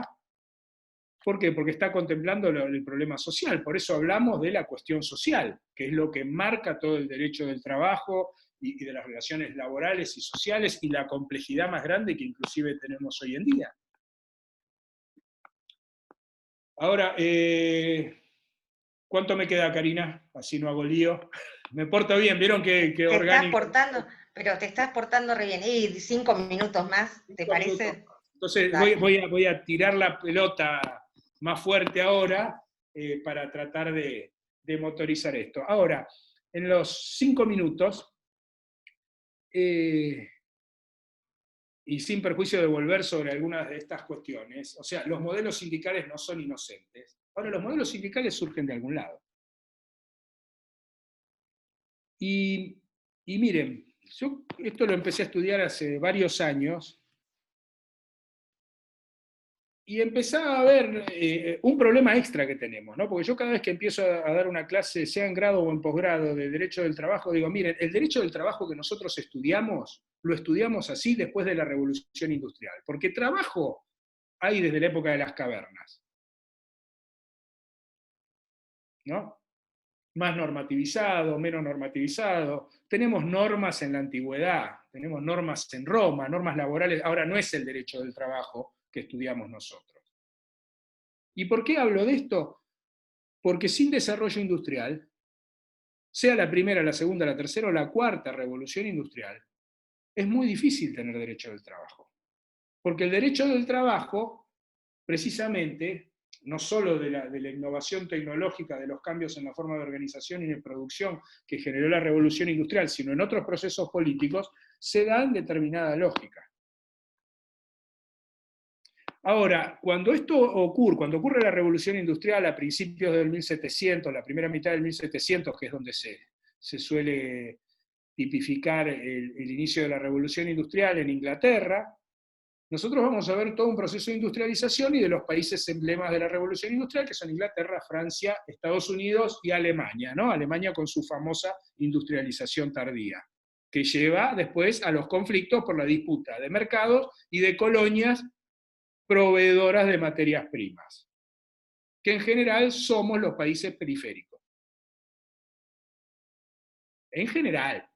¿Por qué? Porque está contemplando el problema social. Por eso hablamos de la cuestión social, que es lo que marca todo el derecho del trabajo y de las relaciones laborales y sociales y la complejidad más grande que inclusive tenemos hoy en día. Ahora, ¿cuánto me queda, Karina? Así no hago lío. Me porto bien, ¿vieron que orgánico? Pero te estás portando re bien. Y 5 minutos más, ¿te parece? Entonces voy a tirar la pelota más fuerte ahora para tratar de motorizar esto. Ahora, en los 5 minutos, y sin perjuicio de volver sobre algunas de estas cuestiones, o sea, los modelos sindicales no son inocentes. Ahora, los modelos sindicales surgen de algún lado. Y miren, yo esto lo empecé a estudiar hace varios años, y empezaba a ver un problema extra que tenemos, ¿no? Porque yo cada vez que empiezo a dar una clase, sea en grado o en posgrado, de Derecho del Trabajo, digo, miren, el Derecho del Trabajo que nosotros estudiamos, lo estudiamos así después de la Revolución Industrial, porque trabajo hay desde la época de las cavernas, ¿no? Más normativizado, menos normativizado, tenemos normas en la antigüedad, tenemos normas en Roma, normas laborales, ahora no es el Derecho del Trabajo que estudiamos nosotros. ¿Y por qué hablo de esto? Porque sin desarrollo industrial, sea la primera, la segunda, la tercera o la cuarta revolución industrial, es muy difícil tener derecho del trabajo. Porque el derecho del trabajo, precisamente, no solo de la innovación tecnológica, de los cambios en la forma de organización y de producción que generó la revolución industrial, sino en otros procesos políticos, se da en determinada lógica. Ahora, cuando esto ocurre, cuando ocurre la revolución industrial a principios del 1700, la primera mitad del 1700, que es donde se suele tipificar el inicio de la revolución industrial en Inglaterra, nosotros vamos a ver todo un proceso de industrialización y de los países emblemas de la revolución industrial, que son Inglaterra, Francia, Estados Unidos y Alemania, ¿no? Alemania con su famosa industrialización tardía, que lleva después a los conflictos por la disputa de mercados y de colonias proveedoras de materias primas, que en general somos los países periféricos. En general,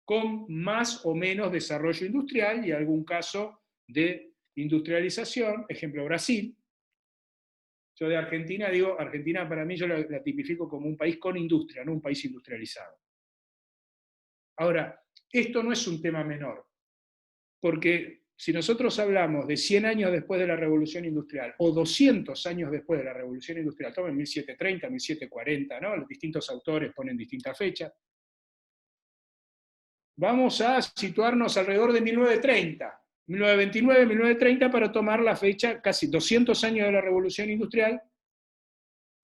con más o menos desarrollo industrial y algún caso de industrialización, ejemplo Brasil. Yo de Argentina digo, Argentina para mí yo la tipifico como un país con industria, no un país industrializado. Ahora, esto no es un tema menor, porque si nosotros hablamos de 100 años después de la Revolución Industrial, o 200 años después de la Revolución Industrial, tomen 1730, 1740, ¿no? Los distintos autores ponen distintas fechas, vamos a situarnos alrededor de 1930, 1929, 1930, para tomar la fecha, casi 200 años de la Revolución Industrial,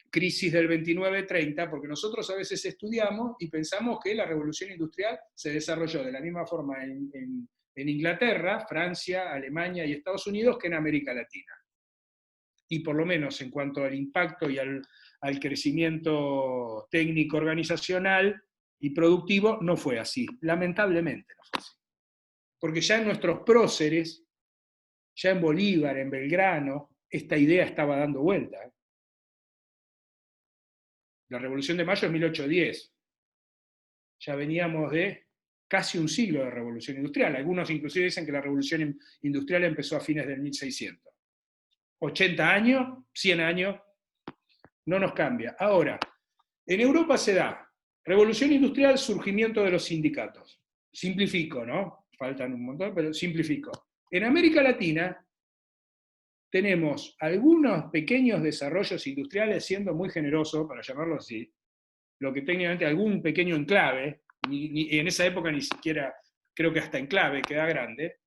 crisis del 29-30, porque nosotros a veces estudiamos y pensamos que la Revolución Industrial se desarrolló de la misma forma en Inglaterra, Francia, Alemania y Estados Unidos que en América Latina. Y por lo menos en cuanto al impacto y al crecimiento técnico organizacional y productivo, no fue así. Lamentablemente no fue así. Porque ya en nuestros próceres, ya en Bolívar, en Belgrano, esta idea estaba dando vuelta. La Revolución de Mayo es 1810. Ya veníamos de casi un siglo de revolución industrial. Algunos inclusive dicen que la revolución industrial empezó a fines del 1600. 80 años, 100 años, no nos cambia. Ahora, en Europa se da revolución industrial, surgimiento de los sindicatos. Simplifico, ¿no? Faltan un montón, pero simplifico. En América Latina tenemos algunos pequeños desarrollos industriales, siendo muy generoso, para llamarlo así, lo que técnicamente algún pequeño enclave, y en esa época ni siquiera, creo que hasta enclave queda grande,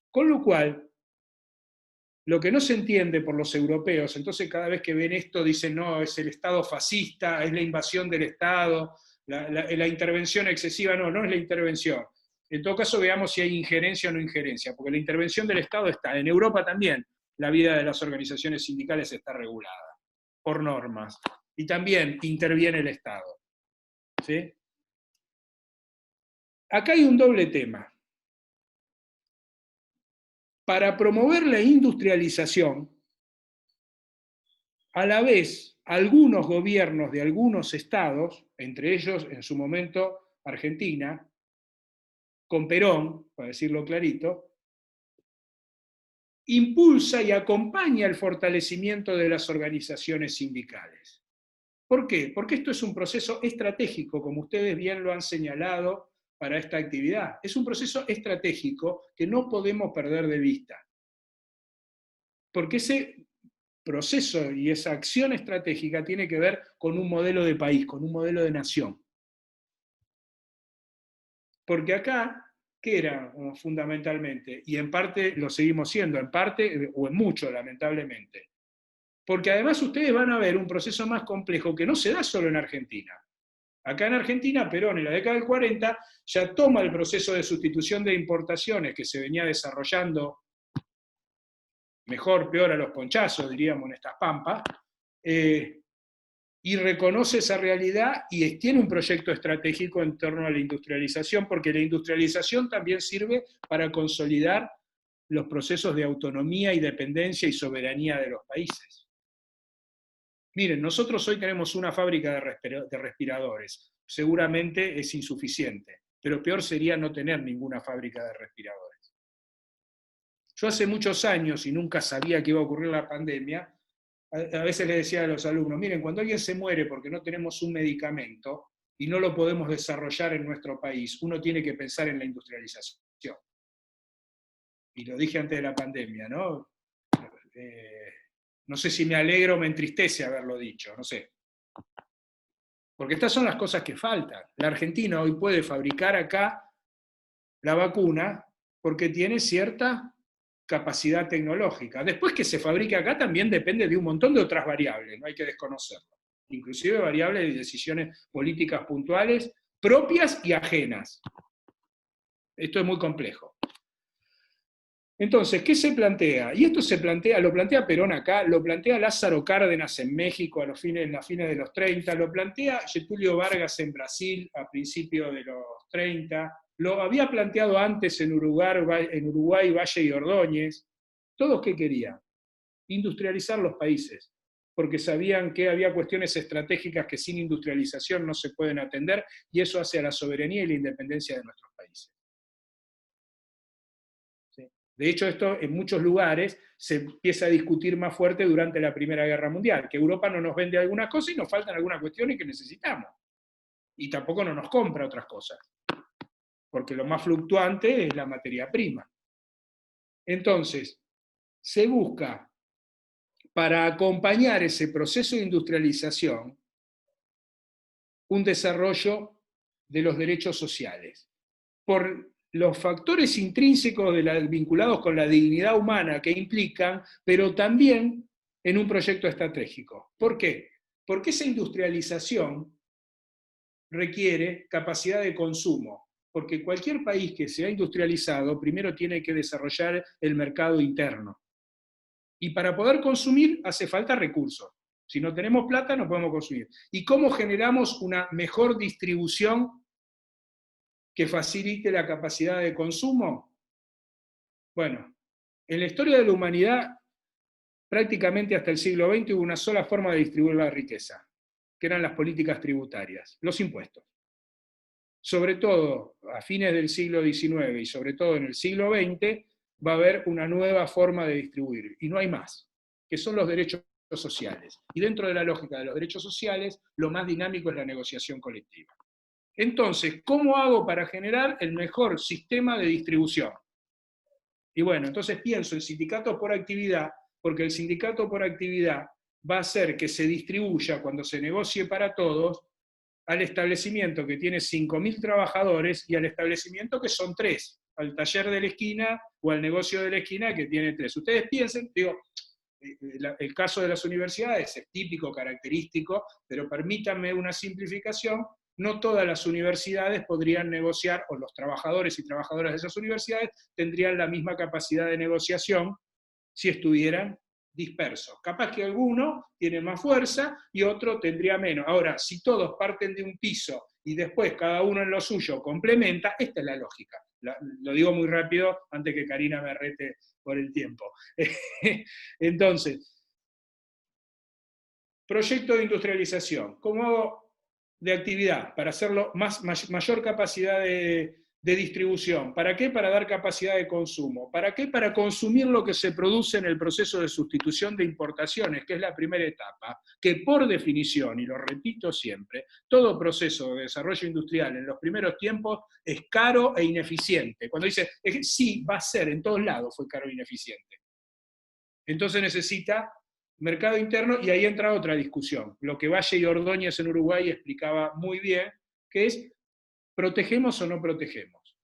con lo cual, lo que no se entiende por los europeos, entonces cada vez que ven esto dicen, no, es el Estado fascista, es la invasión del Estado, la intervención excesiva, no, no es la intervención. En todo caso, veamos si hay injerencia o no injerencia, porque la intervención del Estado está. En Europa también la vida de las organizaciones sindicales está regulada por normas. Y también interviene el Estado. ¿Sí? Acá hay un doble tema. Para promover la industrialización, a la vez, algunos gobiernos de algunos estados, entre ellos en su momento Argentina, con Perón, para decirlo clarito, impulsa y acompaña el fortalecimiento de las organizaciones sindicales. ¿Por qué? Porque esto es un proceso estratégico, como ustedes bien lo han señalado para esta actividad. Es un proceso estratégico que no podemos perder de vista. Porque ese proceso y esa acción estratégica tiene que ver con un modelo de país, con un modelo de nación. Porque acá, ¿qué era fundamentalmente? Y en parte lo seguimos siendo, en parte o en mucho, lamentablemente. Porque además ustedes van a ver un proceso más complejo que no se da solo en Argentina. Acá en Argentina, Perón en la década del 40 ya toma el proceso de sustitución de importaciones que se venía desarrollando mejor, peor a los ponchazos, diríamos, en estas pampas, y reconoce esa realidad y tiene un proyecto estratégico en torno a la industrialización, porque la industrialización también sirve para consolidar los procesos de autonomía y dependencia y soberanía de los países. Miren, nosotros hoy tenemos una fábrica de respiradores, seguramente es insuficiente, pero peor sería no tener ninguna fábrica de respiradores. Yo hace muchos años, y nunca sabía que iba a ocurrir la pandemia, a veces les decía a los alumnos, miren, cuando alguien se muere porque no tenemos un medicamento y no lo podemos desarrollar en nuestro país, uno tiene que pensar en la industrialización. Y lo dije antes de la pandemia, ¿no? No sé si me alegro o me entristece haberlo dicho, no sé. Porque estas son las cosas que faltan. La Argentina hoy puede fabricar acá la vacuna porque tiene cierta capacidad tecnológica. Después que se fabrique acá también depende de un montón de otras variables, no hay que desconocerlo. Inclusive variables de decisiones políticas puntuales, propias y ajenas. Esto es muy complejo. Entonces, ¿qué se plantea? Y esto lo plantea Perón acá, lo plantea Lázaro Cárdenas en México en las fines de los 30, lo plantea Getúlio Vargas en Brasil a principios de los 30, lo había planteado antes en Uruguay Valle y Ordóñez. ¿Todos qué querían? Industrializar los países, porque sabían que había cuestiones estratégicas que sin industrialización no se pueden atender, y eso hace a la soberanía y la independencia de nuestros países. De hecho, esto en muchos lugares se empieza a discutir más fuerte durante la Primera Guerra Mundial, que Europa no nos vende algunas cosas y nos faltan algunas cuestiones que necesitamos. Y tampoco no nos compra otras cosas, porque lo más fluctuante es la materia prima. Entonces, se busca, para acompañar ese proceso de industrialización, un desarrollo de los derechos sociales. Por los factores intrínsecos vinculados con la dignidad humana que implican, pero también en un proyecto estratégico. ¿Por qué? Porque esa industrialización requiere capacidad de consumo, porque cualquier país que sea industrializado primero tiene que desarrollar el mercado interno. Y para poder consumir hace falta recursos. Si no tenemos plata no podemos consumir. ¿Y cómo generamos una mejor distribución que facilite la capacidad de consumo? Bueno, en la historia de la humanidad, prácticamente hasta el siglo XX hubo una sola forma de distribuir la riqueza, que eran las políticas tributarias, los impuestos. Sobre todo a fines del siglo XIX y sobre todo en el siglo XX, va a haber una nueva forma de distribuir, y no hay más, que son los derechos sociales. Y dentro de la lógica de los derechos sociales, lo más dinámico es la negociación colectiva. Entonces, ¿cómo hago para generar el mejor sistema de distribución? Y bueno, entonces pienso en sindicatos por actividad, porque el sindicato por actividad va a hacer que se distribuya, cuando se negocie para todos, al establecimiento que tiene 5.000 trabajadores y al establecimiento que son 3, al taller de la esquina o al negocio de la esquina que tiene 3. Ustedes piensen, digo, el caso de las universidades es típico, característico, pero permítanme una simplificación. no todas las universidades podrían negociar, o los trabajadores y trabajadoras de esas universidades tendrían la misma capacidad de negociación si estuvieran dispersos. Capaz que alguno tiene más fuerza y otro tendría menos. Ahora, si todos parten de un piso y después cada uno en lo suyo complementa, esta es la lógica. Lo digo muy rápido antes que Karina me rete por el tiempo. Entonces, proyecto de industrialización. ¿Cómo hago de actividad? Para hacerlo mayor capacidad de distribución. ¿Para qué? Para dar capacidad de consumo. ¿Para qué? Para consumir lo que se produce en el proceso de sustitución de importaciones, que es la primera etapa, que por definición, y lo repito siempre, todo proceso de desarrollo industrial en los primeros tiempos es caro e ineficiente. Cuando dice, sí, va a ser, en todos lados fue caro e ineficiente. Entonces necesita mercado interno, y ahí entra otra discusión. Lo que Valle y Ordóñez en Uruguay explicaba muy bien, que es, ¿protegemos o no protegemos?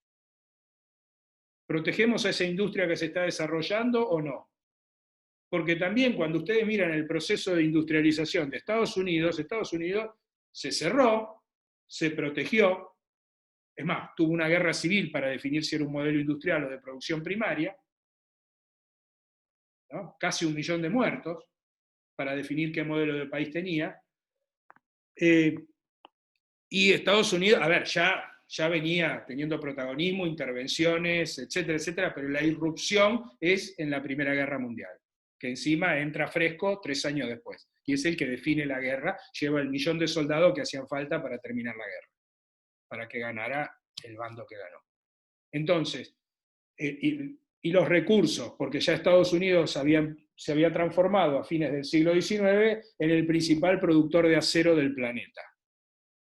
¿Protegemos a esa industria que se está desarrollando o no? Porque también cuando ustedes miran el proceso de industrialización de Estados Unidos se cerró, se protegió, es más, tuvo una guerra civil para definir si era un modelo industrial o de producción primaria, ¿no? Casi 1 millón de muertos, para definir qué modelo de país tenía. Y Estados Unidos, a ver, ya venía teniendo protagonismo, intervenciones, etcétera, etcétera, pero la irrupción es en la Primera Guerra Mundial, que encima entra fresco 3 años después, y es el que define la guerra, lleva el 1 millón de soldados que hacían falta para terminar la guerra, para que ganara el bando que ganó. Entonces, y los recursos, porque ya Estados Unidos se había transformado a fines del siglo XIX en el principal productor de acero del planeta.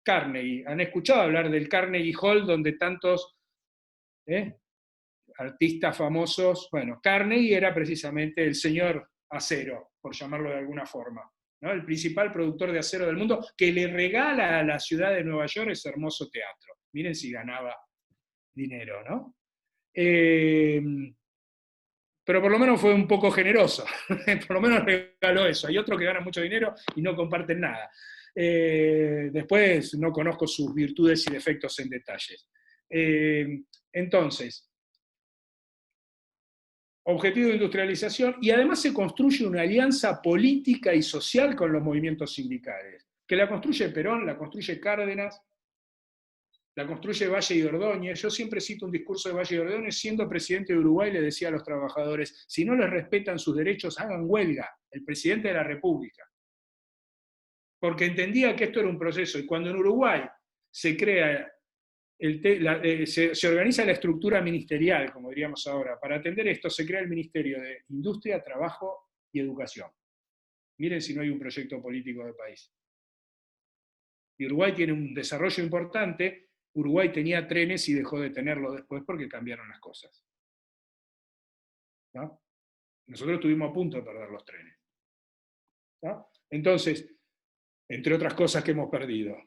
Carnegie, ¿han escuchado hablar del Carnegie Hall donde tantos artistas famosos? Bueno, Carnegie era precisamente el señor acero, por llamarlo de alguna forma, ¿no? El principal productor de acero del mundo, que le regala a la ciudad de Nueva York ese hermoso teatro. Miren si ganaba dinero, ¿no? Pero por lo menos fue un poco generoso, por lo menos regaló eso. Hay otros que ganan mucho dinero y no comparten nada. Después no conozco sus virtudes y defectos en detalles. Entonces, objetivo de industrialización, y además se construye una alianza política y social con los movimientos sindicales, que la construye Perón, la construye Cárdenas, la construye Valle y Ordóñez. Yo siempre cito un discurso de Valle y Ordóñez, siendo presidente de Uruguay, le decía a los trabajadores, si no les respetan sus derechos, hagan huelga, el presidente de la República. Porque entendía que esto era un proceso, y cuando en Uruguay se crea, se organiza la estructura ministerial, como diríamos ahora, para atender esto, se crea el Ministerio de Industria, Trabajo y Educación. Miren si no hay un proyecto político de país. Y Uruguay tiene un desarrollo importante. Uruguay tenía trenes y dejó de tenerlo después porque cambiaron las cosas, ¿no? Nosotros estuvimos a punto de perder los trenes, ¿no? Entonces, entre otras cosas que hemos perdido.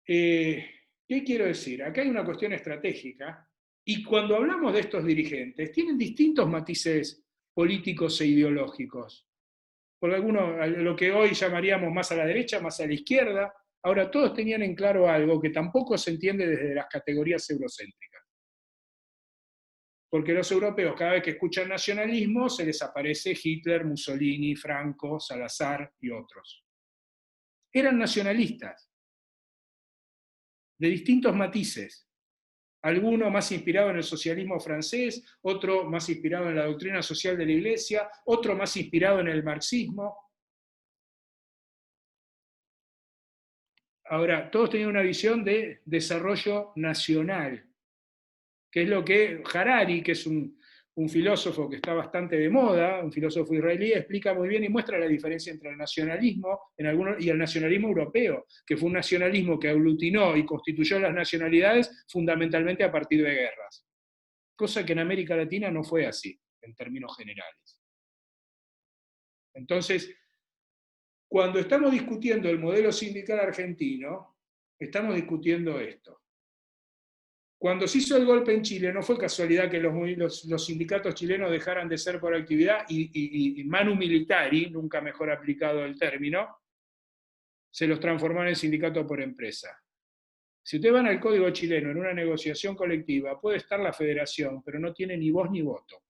¿Qué quiero decir? Acá hay una cuestión estratégica, y cuando hablamos de estos dirigentes, tienen distintos matices políticos e ideológicos. Por algunos, lo que hoy llamaríamos más a la derecha, más a la izquierda. Ahora, todos tenían en claro algo que tampoco se entiende desde las categorías eurocéntricas. Porque los europeos, cada vez que escuchan nacionalismo, se les aparece Hitler, Mussolini, Franco, Salazar y otros. Eran nacionalistas, de distintos matices. Alguno más inspirado en el socialismo francés, otro más inspirado en la doctrina social de la Iglesia, otro más inspirado en el marxismo. Ahora, todos tenían una visión de desarrollo nacional, que es lo que Harari, que es un filósofo que está bastante de moda, un filósofo israelí, explica muy bien y muestra la diferencia entre el nacionalismo y el nacionalismo europeo, que fue un nacionalismo que aglutinó y constituyó las nacionalidades fundamentalmente a partir de guerras. Cosa que en América Latina no fue así, en términos generales. Entonces, cuando estamos discutiendo el modelo sindical argentino, estamos discutiendo esto. Cuando se hizo el golpe en Chile, no fue casualidad que los sindicatos chilenos dejaran de ser por actividad y manu militari, nunca mejor aplicado el término, se los transformaron en sindicato por empresa. Si ustedes van al Código chileno en una negociación colectiva, puede estar la federación, pero no tiene ni voz ni voto.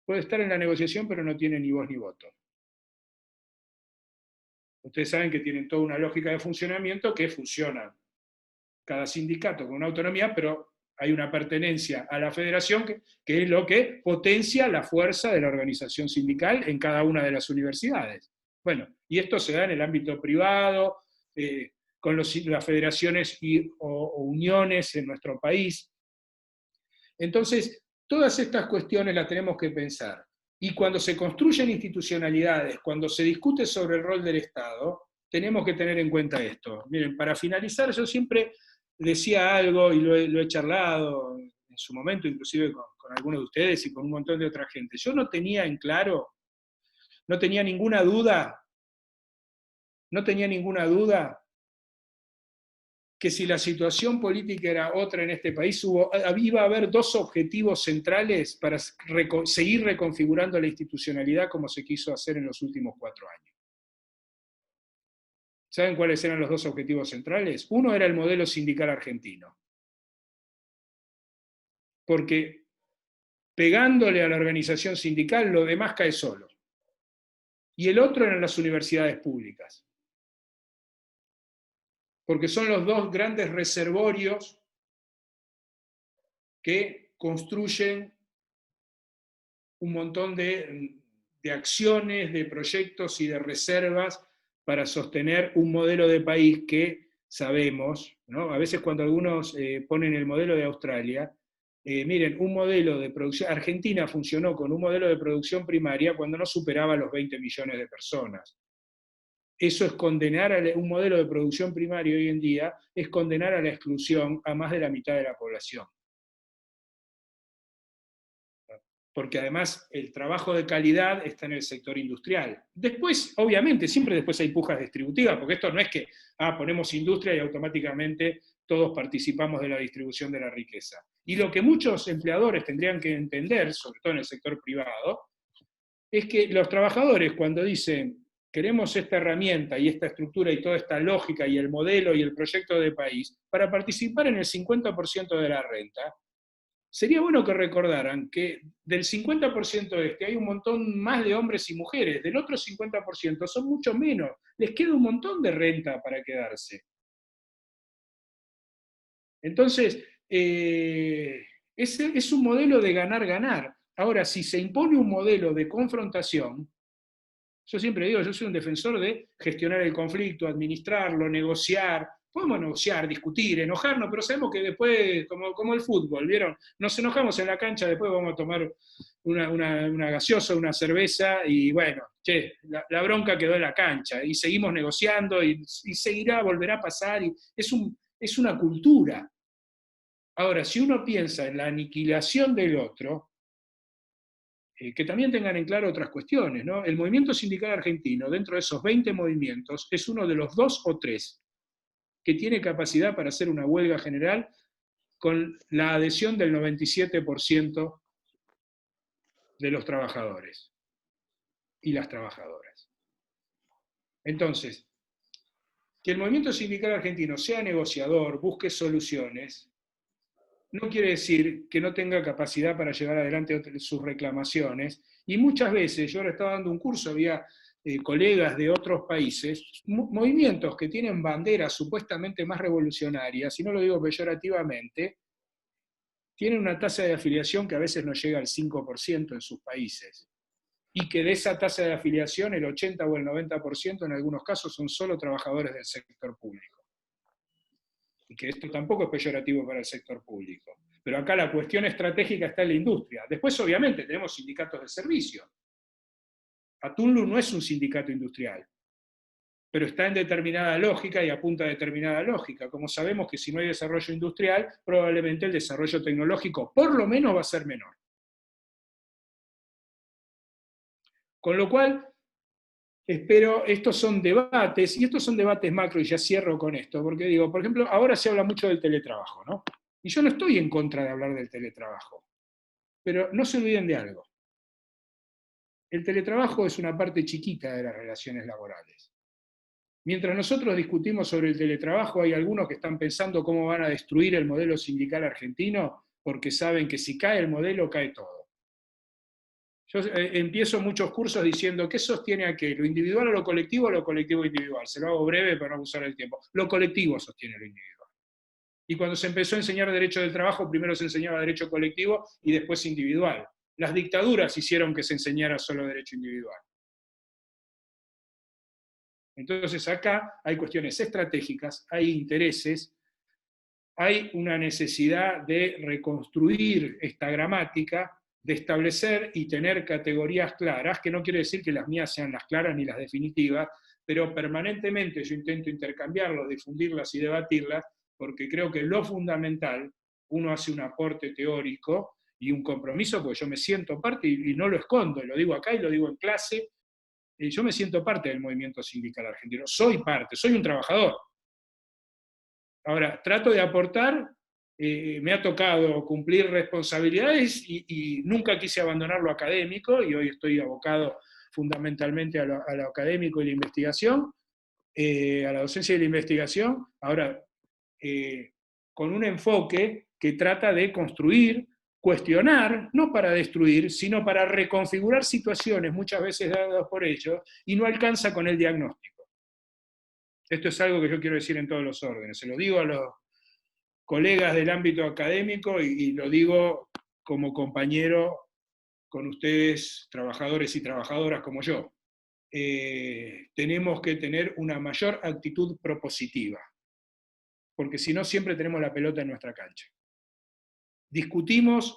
Puede estar en la negociación, pero no tiene ni voz ni voto. Ustedes saben que tienen toda una lógica de funcionamiento que funciona cada sindicato con una autonomía, pero hay una pertenencia a la federación que es lo que potencia la fuerza de la organización sindical en cada una de las universidades. Bueno, y esto se da en el ámbito privado, con las federaciones o uniones en nuestro país. Entonces, todas estas cuestiones las tenemos que pensar. Y cuando se construyen institucionalidades, cuando se discute sobre el rol del Estado, tenemos que tener en cuenta esto. Miren, para finalizar, yo siempre decía algo, y lo he charlado en su momento, inclusive con algunos de ustedes y con un montón de otra gente. Yo no tenía en claro, no tenía ninguna duda, que si la situación política era otra en este país, iba a haber dos objetivos centrales para seguir reconfigurando la institucionalidad como se quiso hacer en los últimos 4 años. ¿Saben cuáles eran los dos objetivos centrales? Uno era el modelo sindical argentino, porque pegándole a la organización sindical, lo demás cae solo. Y el otro eran las universidades públicas, porque son los dos grandes reservorios que construyen un montón de acciones, de proyectos y de reservas para sostener un modelo de país que sabemos, ¿no? A veces cuando algunos ponen el modelo de Australia, miren, un modelo de producción, Argentina funcionó con un modelo de producción primaria cuando no superaba los 20 millones de personas. Eso es condenar un modelo de producción primaria hoy en día, es condenar a la exclusión a más de la mitad de la población. Porque además el trabajo de calidad está en el sector industrial. Después, obviamente, siempre después hay pujas distributivas, porque esto no es que ponemos industria y automáticamente todos participamos de la distribución de la riqueza. Y lo que muchos empleadores tendrían que entender, sobre todo en el sector privado, es que los trabajadores cuando dicen queremos esta herramienta y esta estructura y toda esta lógica y el modelo y el proyecto de país para participar en el 50% de la renta, sería bueno que recordaran que del 50% hay un montón más de hombres y mujeres, del otro 50% son mucho menos, les queda un montón de renta para quedarse. Entonces, es un modelo de ganar-ganar. Ahora, si se impone un modelo de confrontación, yo siempre digo, yo soy un defensor de gestionar el conflicto, administrarlo, negociar. Podemos negociar, discutir, enojarnos, pero sabemos que después, como el fútbol, ¿vieron? Nos enojamos en la cancha, después vamos a tomar una gaseosa, una cerveza, y bueno, la bronca quedó en la cancha, y seguimos negociando, y seguirá, volverá a pasar, y es una cultura. Ahora, si uno piensa en la aniquilación del otro, que también tengan en claro otras cuestiones, ¿no? El movimiento sindical argentino, dentro de esos 20 movimientos, es uno de los 2 o 3 que tiene capacidad para hacer una huelga general con la adhesión del 97% de los trabajadores y las trabajadoras. Entonces, que el movimiento sindical argentino sea negociador, busque soluciones, no quiere decir que no tenga capacidad para llevar adelante sus reclamaciones, y muchas veces, yo ahora estaba dando un curso, había colegas de otros países, movimientos que tienen banderas supuestamente más revolucionarias, y no lo digo peyorativamente, tienen una tasa de afiliación que a veces no llega al 5% en sus países, y que de esa tasa de afiliación el 80 o el 90% en algunos casos son solo trabajadores del sector público. Y que esto tampoco es peyorativo para el sector público. Pero acá la cuestión estratégica está en la industria. Después, obviamente, tenemos sindicatos de servicio. Atunlu no es un sindicato industrial, pero está en determinada lógica y apunta a determinada lógica. Como sabemos que si no hay desarrollo industrial, probablemente el desarrollo tecnológico por lo menos va a ser menor. Con lo cual, espero, estos son debates, y estos son debates macro, y ya cierro con esto, porque digo, por ejemplo, ahora se habla mucho del teletrabajo, ¿no? Y yo no estoy en contra de hablar del teletrabajo, pero no se olviden de algo. El teletrabajo es una parte chiquita de las relaciones laborales. Mientras nosotros discutimos sobre el teletrabajo, hay algunos que están pensando cómo van a destruir el modelo sindical argentino, porque saben que si cae el modelo, cae todo. Yo empiezo muchos cursos diciendo, ¿qué sostiene a qué? ¿Lo individual o lo colectivo individual? Se lo hago breve para no abusar del tiempo. Lo colectivo sostiene lo individual. Y cuando se empezó a enseñar derecho del trabajo, primero se enseñaba derecho colectivo y después individual. Las dictaduras hicieron que se enseñara solo derecho individual. Entonces acá hay cuestiones estratégicas, hay intereses, hay una necesidad de reconstruir esta gramática, de establecer y tener categorías claras, que no quiere decir que las mías sean las claras ni las definitivas, pero permanentemente yo intento intercambiarlas, difundirlas y debatirlas, porque creo que lo fundamental, uno hace un aporte teórico y un compromiso, porque yo me siento parte y no lo escondo, lo digo acá y lo digo en clase, yo me siento parte del movimiento sindical argentino, soy parte, soy un trabajador. Ahora, trato de aportar, me ha tocado cumplir responsabilidades y nunca quise abandonar lo académico y hoy estoy abocado fundamentalmente a lo académico y la investigación, a la docencia y la investigación. Ahora, con un enfoque que trata de construir, cuestionar, no para destruir, sino para reconfigurar situaciones muchas veces dadas por ellos, y no alcanza con el diagnóstico. Esto es algo que yo quiero decir en todos los órdenes. Se lo digo a los colegas del ámbito académico y lo digo como compañero con ustedes, trabajadores y trabajadoras como yo. Tenemos que tener una mayor actitud propositiva, porque si no siempre tenemos la pelota en nuestra cancha. Discutimos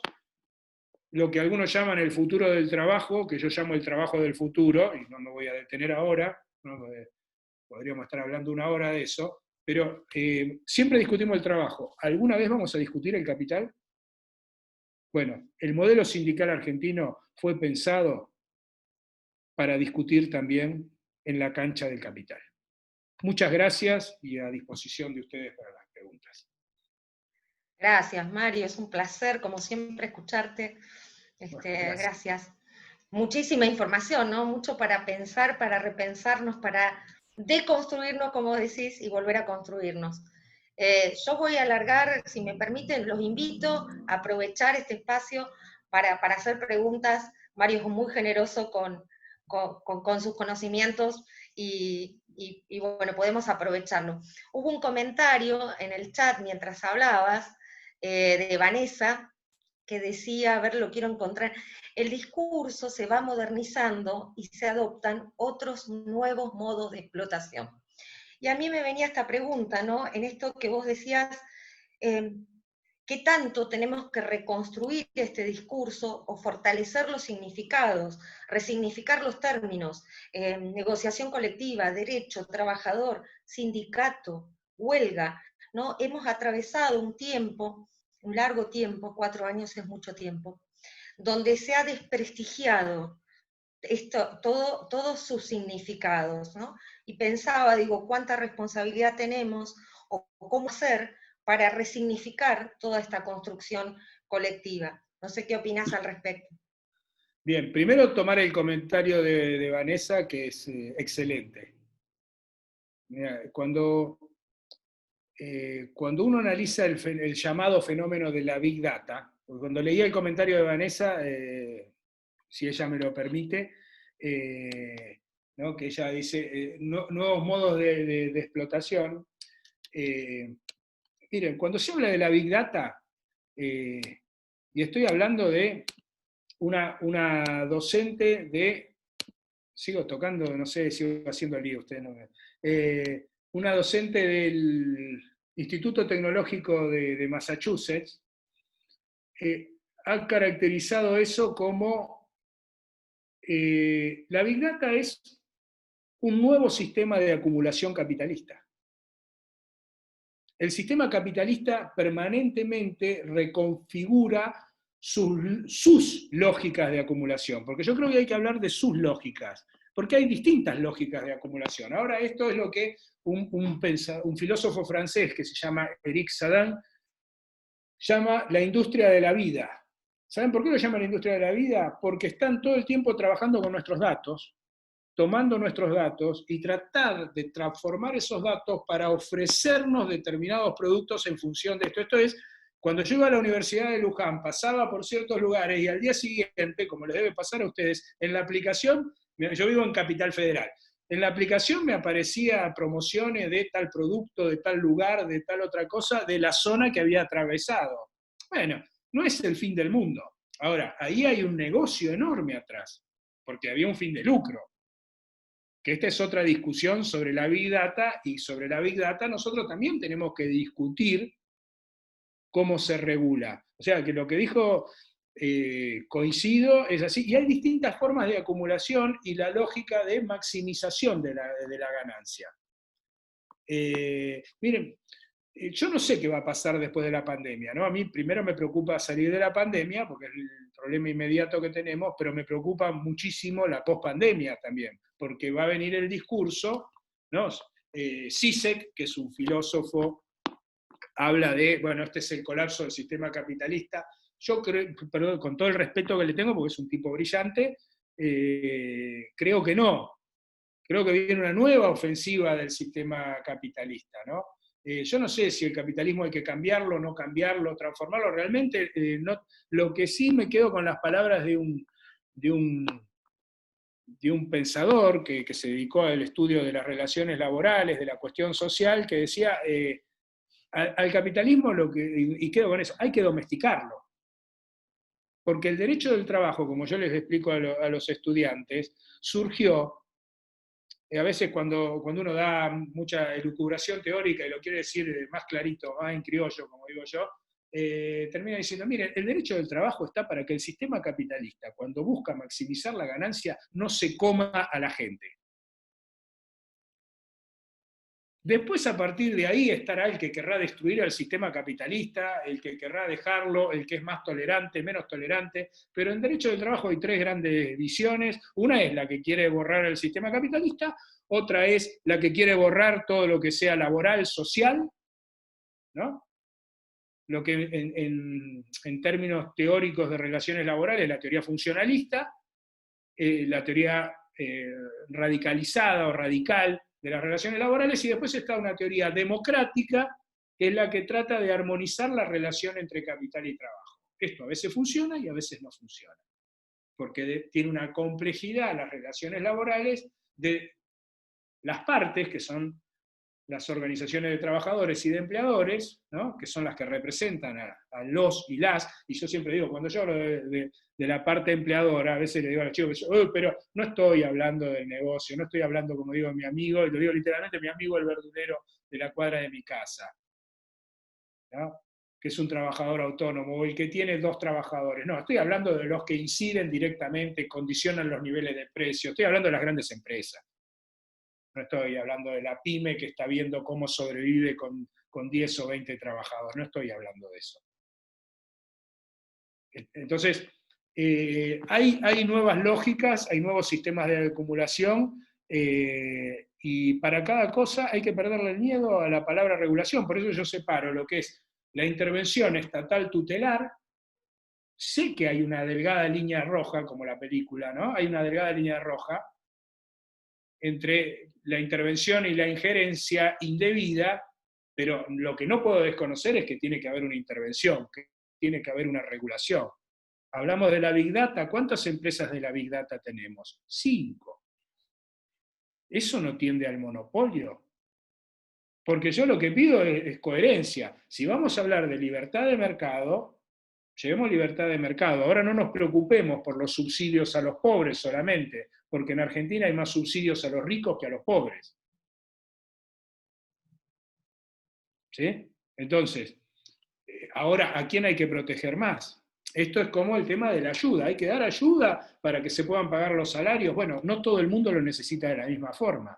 lo que algunos llaman el futuro del trabajo, que yo llamo el trabajo del futuro, y no me voy a detener ahora, ¿no? Podríamos estar hablando una hora de eso, pero siempre discutimos el trabajo. ¿Alguna vez vamos a discutir el capital? Bueno, el modelo sindical argentino fue pensado para discutir también en la cancha del capital. Muchas gracias y a disposición de ustedes para las preguntas. Gracias, Mario, es un placer, como siempre, escucharte. Bueno, gracias. Gracias. Muchísima información, ¿no? Mucho para pensar, para repensarnos, para deconstruirnos, como decís, y volver a construirnos. Yo voy a alargar, si me permiten, los invito a aprovechar este espacio para hacer preguntas. Mario es muy generoso con sus conocimientos y bueno, podemos aprovecharlo. Hubo un comentario en el chat mientras hablabas de Vanessa, que decía, a ver, lo quiero encontrar, el discurso se va modernizando y se adoptan otros nuevos modos de explotación. Y a mí me venía esta pregunta, ¿no? En esto que vos decías, ¿qué tanto tenemos que reconstruir este discurso o fortalecer los significados, resignificar los términos, negociación colectiva, derecho, trabajador, sindicato, huelga, ¿no? Hemos atravesado un tiempo, un largo tiempo, 4 años es mucho tiempo, donde se ha desprestigiado todos sus significados, ¿no? Y pensaba, digo, cuánta responsabilidad tenemos o cómo hacer para resignificar toda esta construcción colectiva. No sé qué opinas al respecto. Bien, primero tomar el comentario de Vanessa, que es excelente. Mira, cuando uno analiza el llamado fenómeno de la Big Data, cuando leía el comentario de Vanessa, si ella me lo permite, ¿no? Que ella dice nuevos modos de explotación. Miren, cuando se habla de la Big Data, y estoy hablando de una docente de, sigo tocando, no sé, sigo haciendo el lío, ustedes no me... una docente del Instituto Tecnológico de Massachusetts, ha caracterizado eso como la Big Data es un nuevo sistema de acumulación capitalista. El sistema capitalista permanentemente reconfigura sus lógicas de acumulación, porque yo creo que hay que hablar de sus lógicas, porque hay distintas lógicas de acumulación. Ahora, esto es lo que un filósofo francés que se llama Éric Sadin llama la industria de la vida. ¿Saben por qué lo llama la industria de la vida? Porque están todo el tiempo trabajando con nuestros datos, tomando nuestros datos y tratar de transformar esos datos para ofrecernos determinados productos en función de esto. Esto es, cuando yo iba a la Universidad de Luján, pasaba por ciertos lugares y al día siguiente, como les debe pasar a ustedes, en la aplicación, yo vivo en Capital Federal, en la aplicación me aparecía promociones de tal producto, de tal lugar, de tal otra cosa, de la zona que había atravesado. Bueno, no es el fin del mundo. Ahora, ahí hay un negocio enorme atrás, porque había un fin de lucro. Que esta es otra discusión sobre la Big Data, y sobre la Big Data nosotros también tenemos que discutir cómo se regula. O sea, que lo que dijo coincido, es así, y hay distintas formas de acumulación y la lógica de maximización de la ganancia. Miren, yo no sé qué va a pasar después de la pandemia, ¿no? A mí primero me preocupa salir de la pandemia, porque es el problema inmediato que tenemos, pero me preocupa muchísimo la pospandemia también, porque va a venir el discurso, ¿no? Zizek, que es un filósofo, habla de, bueno, este es el colapso del sistema capitalista. Yo creo, perdón, con todo el respeto que le tengo, porque es un tipo brillante, creo que no. Creo que viene una nueva ofensiva del sistema capitalista, ¿no? Yo no sé si el capitalismo hay que cambiarlo, no cambiarlo, transformarlo. Realmente, no, lo que sí me quedo con las palabras de un pensador que se dedicó al estudio de las relaciones laborales, de la cuestión social, que decía, al capitalismo, y quedo con eso, hay que domesticarlo. Porque el derecho del trabajo, como yo les explico a los estudiantes, surgió, a veces cuando uno da mucha elucubración teórica y lo quiere decir más clarito, más en criollo, como digo yo, termina diciendo, mire, el derecho del trabajo está para que el sistema capitalista, cuando busca maximizar la ganancia, no se coma a la gente. Después, a partir de ahí, estará el que querrá destruir al sistema capitalista, el que querrá dejarlo, el que es más tolerante, menos tolerante, pero en derecho del trabajo hay tres grandes visiones. Una es la que quiere borrar el sistema capitalista, otra es la que quiere borrar todo lo que sea laboral, social, ¿no? Lo que en términos teóricos de relaciones laborales, la teoría funcionalista, la teoría radicalizada o radical de las relaciones laborales, y después está una teoría democrática, que es la que trata de armonizar la relación entre capital y trabajo. Esto a veces funciona y a veces no funciona, porque tiene una complejidad las relaciones laborales de las partes, que son las organizaciones de trabajadores y de empleadores, ¿no? Que son las que representan a los y las, y yo siempre digo, cuando yo hablo de la parte empleadora, a veces le digo a los chicos, pero no estoy hablando del negocio, no estoy hablando, como digo, mi amigo, y lo digo literalmente, mi amigo el verdulero de la cuadra de mi casa, ¿no? Que es un trabajador autónomo, o el que tiene 2 trabajadores. No, estoy hablando de los que inciden directamente, condicionan los niveles de precio, estoy hablando de las grandes empresas. No estoy hablando de la pyme que está viendo cómo sobrevive con 10 o 20 trabajadores, no estoy hablando de eso. Entonces, hay nuevas lógicas, hay nuevos sistemas de acumulación, y para cada cosa hay que perderle el miedo a la palabra regulación. Por eso yo separo lo que es la intervención estatal tutelar. Sé que hay una delgada línea roja, como la película, ¿no? Hay una delgada línea roja entre la intervención y la injerencia indebida, pero lo que no puedo desconocer es que tiene que haber una intervención, que tiene que haber una regulación. Hablamos de la Big Data, ¿cuántas empresas de la Big Data tenemos? 5. Eso no tiende al monopolio. Porque yo lo que pido es coherencia. Si vamos a hablar de libertad de mercado, llevemos libertad de mercado. Ahora no nos preocupemos por los subsidios a los pobres solamente, porque en Argentina hay más subsidios a los ricos que a los pobres. ¿Sí? Entonces, ahora, ¿a quién hay que proteger más? Esto es como el tema de la ayuda. Hay que dar ayuda para que se puedan pagar los salarios. Bueno, no todo el mundo lo necesita de la misma forma.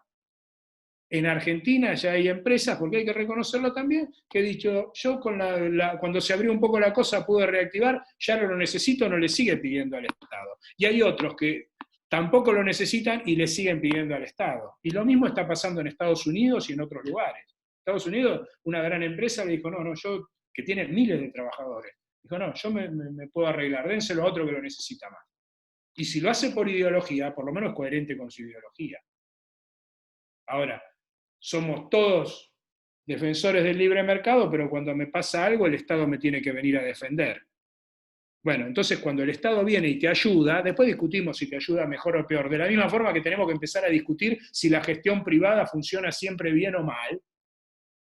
En Argentina ya hay empresas, porque hay que reconocerlo también, que he dicho, yo cuando se abrió un poco la cosa pude reactivar, ya no lo necesito, no le sigue pidiendo al Estado. Y hay otros que tampoco lo necesitan y le siguen pidiendo al Estado. Y lo mismo está pasando en Estados Unidos y en otros lugares. Estados Unidos, una gran empresa le dijo, no, yo, que tiene miles de trabajadores, dijo, no, yo me puedo arreglar, dénselo a otro que lo necesita más. Y si lo hace por ideología, por lo menos es coherente con su ideología. Ahora, somos todos defensores del libre mercado, pero cuando me pasa algo, el Estado me tiene que venir a defender. Bueno, entonces cuando el Estado viene y te ayuda, después discutimos si te ayuda mejor o peor, de la misma forma que tenemos que empezar a discutir si la gestión privada funciona siempre bien o mal,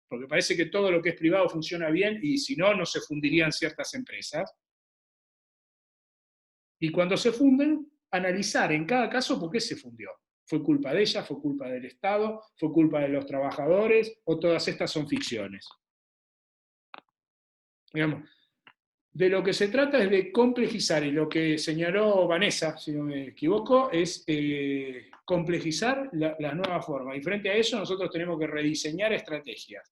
porque parece que todo lo que es privado funciona bien y si no, no se fundirían ciertas empresas. Y cuando se funden, analizar en cada caso por qué se fundió. ¿Fue culpa de ella? ¿Fue culpa del Estado? ¿Fue culpa de los trabajadores? ¿O todas estas son ficciones? Digamos, de lo que se trata es de complejizar, y lo que señaló Vanessa, si no me equivoco, es complejizar las nuevas formas. Y frente a eso nosotros tenemos que rediseñar estrategias.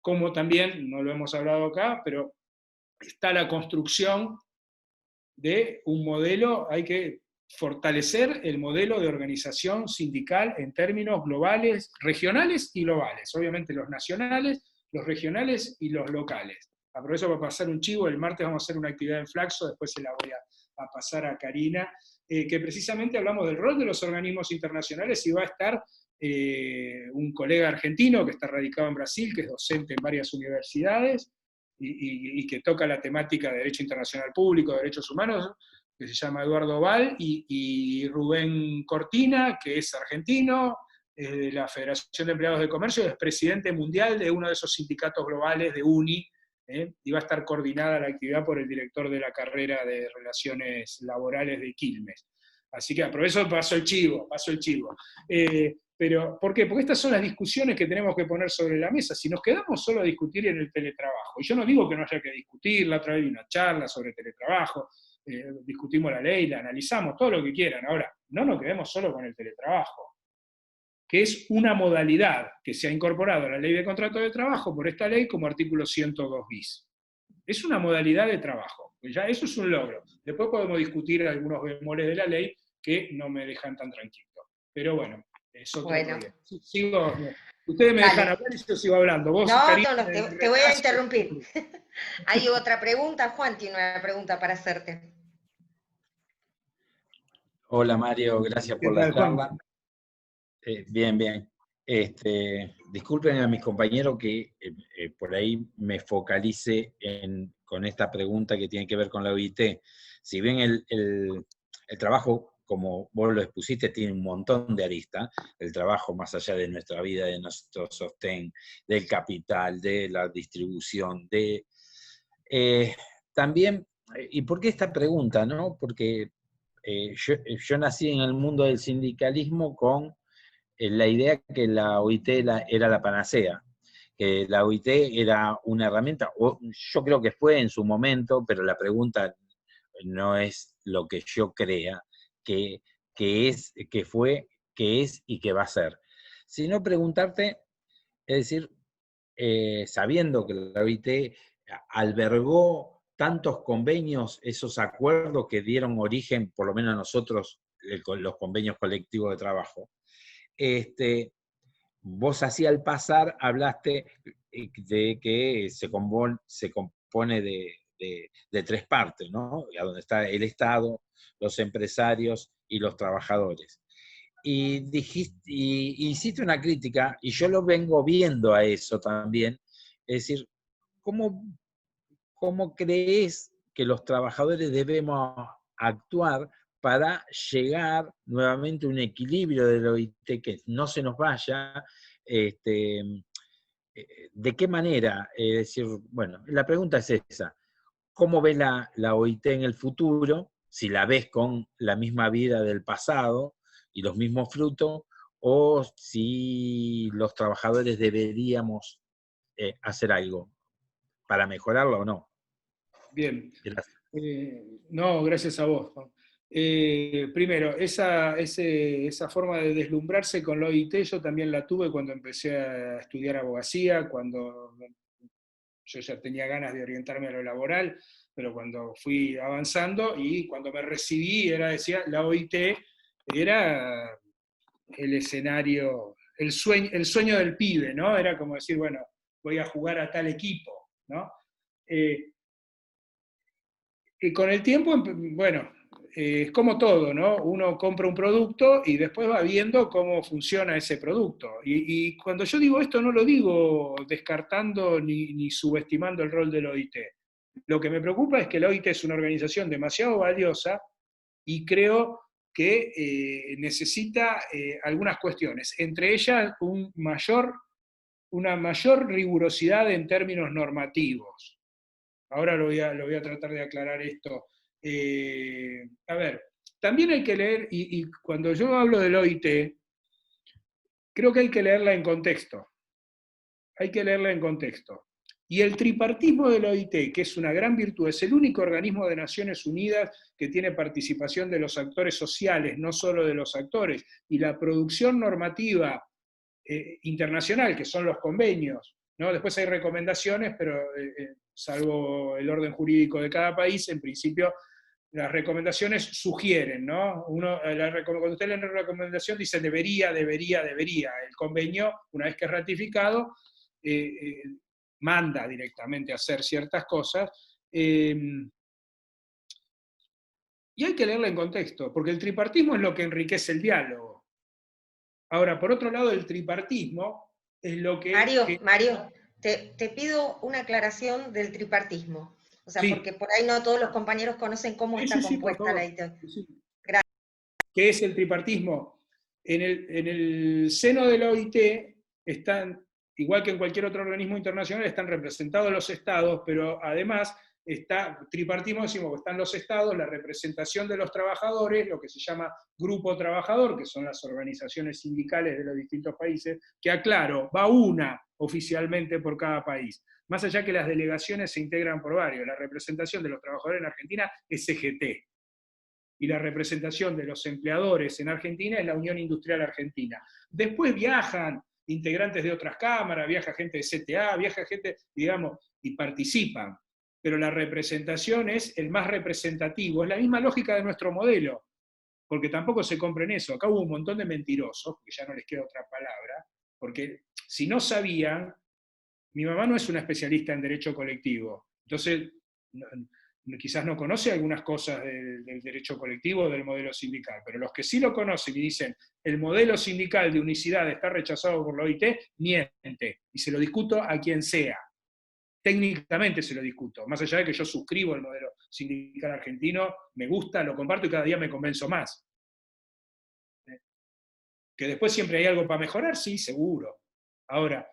Como también, no lo hemos hablado acá, pero está la construcción de un modelo, hay que fortalecer el modelo de organización sindical en términos globales, regionales y globales. Obviamente los nacionales, los regionales y los locales. Aprovecho para pasar un chivo, el martes vamos a hacer una actividad en Flaxo, después se la voy a pasar a Karina, que precisamente hablamos del rol de los organismos internacionales y va a estar un colega argentino que está radicado en Brasil, que es docente en varias universidades, y que toca la temática de Derecho Internacional Público, de Derechos Humanos, que se llama Eduardo Val, y Rubén Cortina, que es argentino, de la Federación de Empleados de Comercio, es presidente mundial de uno de esos sindicatos globales de UNI, y va a estar coordinada la actividad por el director de la carrera de Relaciones Laborales de Quilmes. Así que aprovecho, paso el chivo. Pero, ¿por qué? Porque estas son las discusiones que tenemos que poner sobre la mesa. Si nos quedamos solo a discutir en el teletrabajo, y yo no digo que no haya que discutir, la otra vez hay una charla sobre teletrabajo, discutimos la ley, la analizamos, todo lo que quieran. Ahora, no nos quedemos solo con el teletrabajo, que es una modalidad que se ha incorporado a la ley de contrato de trabajo por esta ley como artículo 102 bis. Es una modalidad de trabajo, ya eso es un logro. Después podemos discutir algunos bemoles de la ley que no me dejan tan tranquilo. Pero bueno, es otro problema. Sigo, ustedes me dejan hablar y yo sigo hablando. Vos, no, Karina, te voy a interrumpir. Hay otra pregunta, Juan tiene una pregunta para hacerte. Hola Mario, gracias por la charla. Bien, bien. Disculpen a mis compañeros que por ahí me focalice con esta pregunta que tiene que ver con la OIT. Si bien el trabajo, como vos lo expusiste, tiene un montón de aristas, el trabajo más allá de nuestra vida, de nuestro sostén, del capital, de la distribución, también, ¿y por qué esta pregunta, no? Porque yo nací en el mundo del sindicalismo con la idea que la OIT era la panacea, que la OIT era una herramienta, o yo creo que fue en su momento, pero la pregunta no es lo que yo crea, que fue, que es y que va a ser, sino preguntarte, es decir, sabiendo que la OIT albergó tantos convenios, esos acuerdos que dieron origen, por lo menos a nosotros, los convenios colectivos de trabajo, vos así al pasar hablaste de que se compone de tres partes, ¿no? A donde está el Estado, los empresarios y los trabajadores. Y hiciste una crítica, y yo lo vengo viendo a eso también, es decir, ¿cómo crees que los trabajadores debemos actuar para llegar nuevamente a un equilibrio del OIT, que no se nos vaya? ¿De qué manera? Es decir, bueno, la pregunta es esa. ¿Cómo ves la OIT en el futuro? Si la ves con la misma vida del pasado y los mismos frutos, o si los trabajadores deberíamos hacer algo para mejorarlo o no. Bien. Gracias. No, gracias a vos, Juan. Primero, esa forma de deslumbrarse con la OIT yo también la tuve cuando empecé a estudiar abogacía, cuando yo ya tenía ganas de orientarme a lo laboral, pero cuando fui avanzando y cuando me recibí, decía, la OIT era el escenario, el sueño del pibe, ¿no? Era como decir, bueno, voy a jugar a tal equipo, ¿no? Y con el tiempo, bueno, es como todo, ¿no? Uno compra un producto y después va viendo cómo funciona ese producto. Y cuando yo digo esto no lo digo descartando ni subestimando el rol del OIT. Lo que me preocupa es que la OIT es una organización demasiado valiosa y creo que necesita algunas cuestiones, entre ellas una mayor rigurosidad en términos normativos. Ahora lo voy a tratar de aclarar esto. A ver, también hay que leer, y cuando yo hablo del OIT, creo que hay que leerla en contexto. Hay que leerla en contexto. Y el tripartismo del OIT, que es una gran virtud, es el único organismo de Naciones Unidas que tiene participación de los actores sociales, no solo de los actores, y la producción normativa internacional, que son los convenios, ¿no? Después hay recomendaciones, pero salvo el orden jurídico de cada país, en principio las recomendaciones sugieren, ¿no? Cuando usted lee una recomendación dice debería. El convenio, una vez que es ratificado, manda directamente a hacer ciertas cosas. Y hay que leerla en contexto, porque el tripartismo es lo que enriquece el diálogo. Ahora, por otro lado, el tripartismo es lo que... Mario, te pido una aclaración del tripartismo. O sea, Sí. porque por ahí no todos los compañeros conocen cómo está compuesta la OIT. Gracias. ¿Qué es el tripartismo? En el seno de la OIT están, igual que en cualquier otro organismo internacional, están representados los estados, pero además tripartismo, decimos que están los estados, la representación de los trabajadores, lo que se llama grupo trabajador, que son las organizaciones sindicales de los distintos países, que aclaro, va una oficialmente por cada país. Más allá que las delegaciones se integran por varios, la representación de los trabajadores en Argentina es CGT, y la representación de los empleadores en Argentina es la Unión Industrial Argentina. Después viajan integrantes de otras cámaras, viaja gente de CTA, viaja gente, digamos, y participan. Pero la representación es el más representativo, es la misma lógica de nuestro modelo, porque tampoco se compren eso. Acá hubo un montón de mentirosos, porque ya no les queda otra palabra, porque si no sabían, mi mamá no es una especialista en derecho colectivo, entonces quizás no conoce algunas cosas del derecho colectivo o del modelo sindical, pero los que sí lo conocen y dicen el modelo sindical de unicidad está rechazado por la OIT, miente, y se lo discuto a quien sea. Técnicamente se lo discuto, más allá de que yo suscribo el modelo sindical argentino, me gusta, lo comparto y cada día me convenzo más. Que después siempre hay algo para mejorar, sí, seguro. Ahora,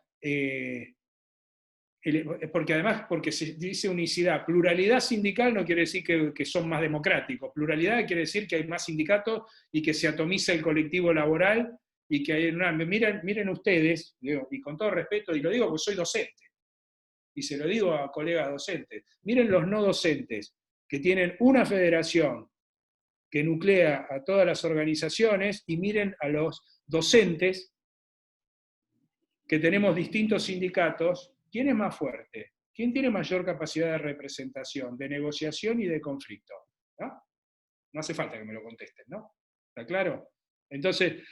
porque además, porque se dice unicidad, pluralidad sindical no quiere decir que son más democráticos, pluralidad quiere decir que hay más sindicatos y que se atomiza el colectivo laboral y que hay una... Miren ustedes, digo, y con todo respeto, y lo digo porque soy docente, y se lo digo a colegas docentes, miren los no docentes, que tienen una federación que nuclea a todas las organizaciones, y miren a los docentes, que tenemos distintos sindicatos. ¿Quién es más fuerte? ¿Quién tiene mayor capacidad de representación, de negociación y de conflicto? ¿No? No hace falta que me lo contesten, ¿no? ¿Está claro? Entonces,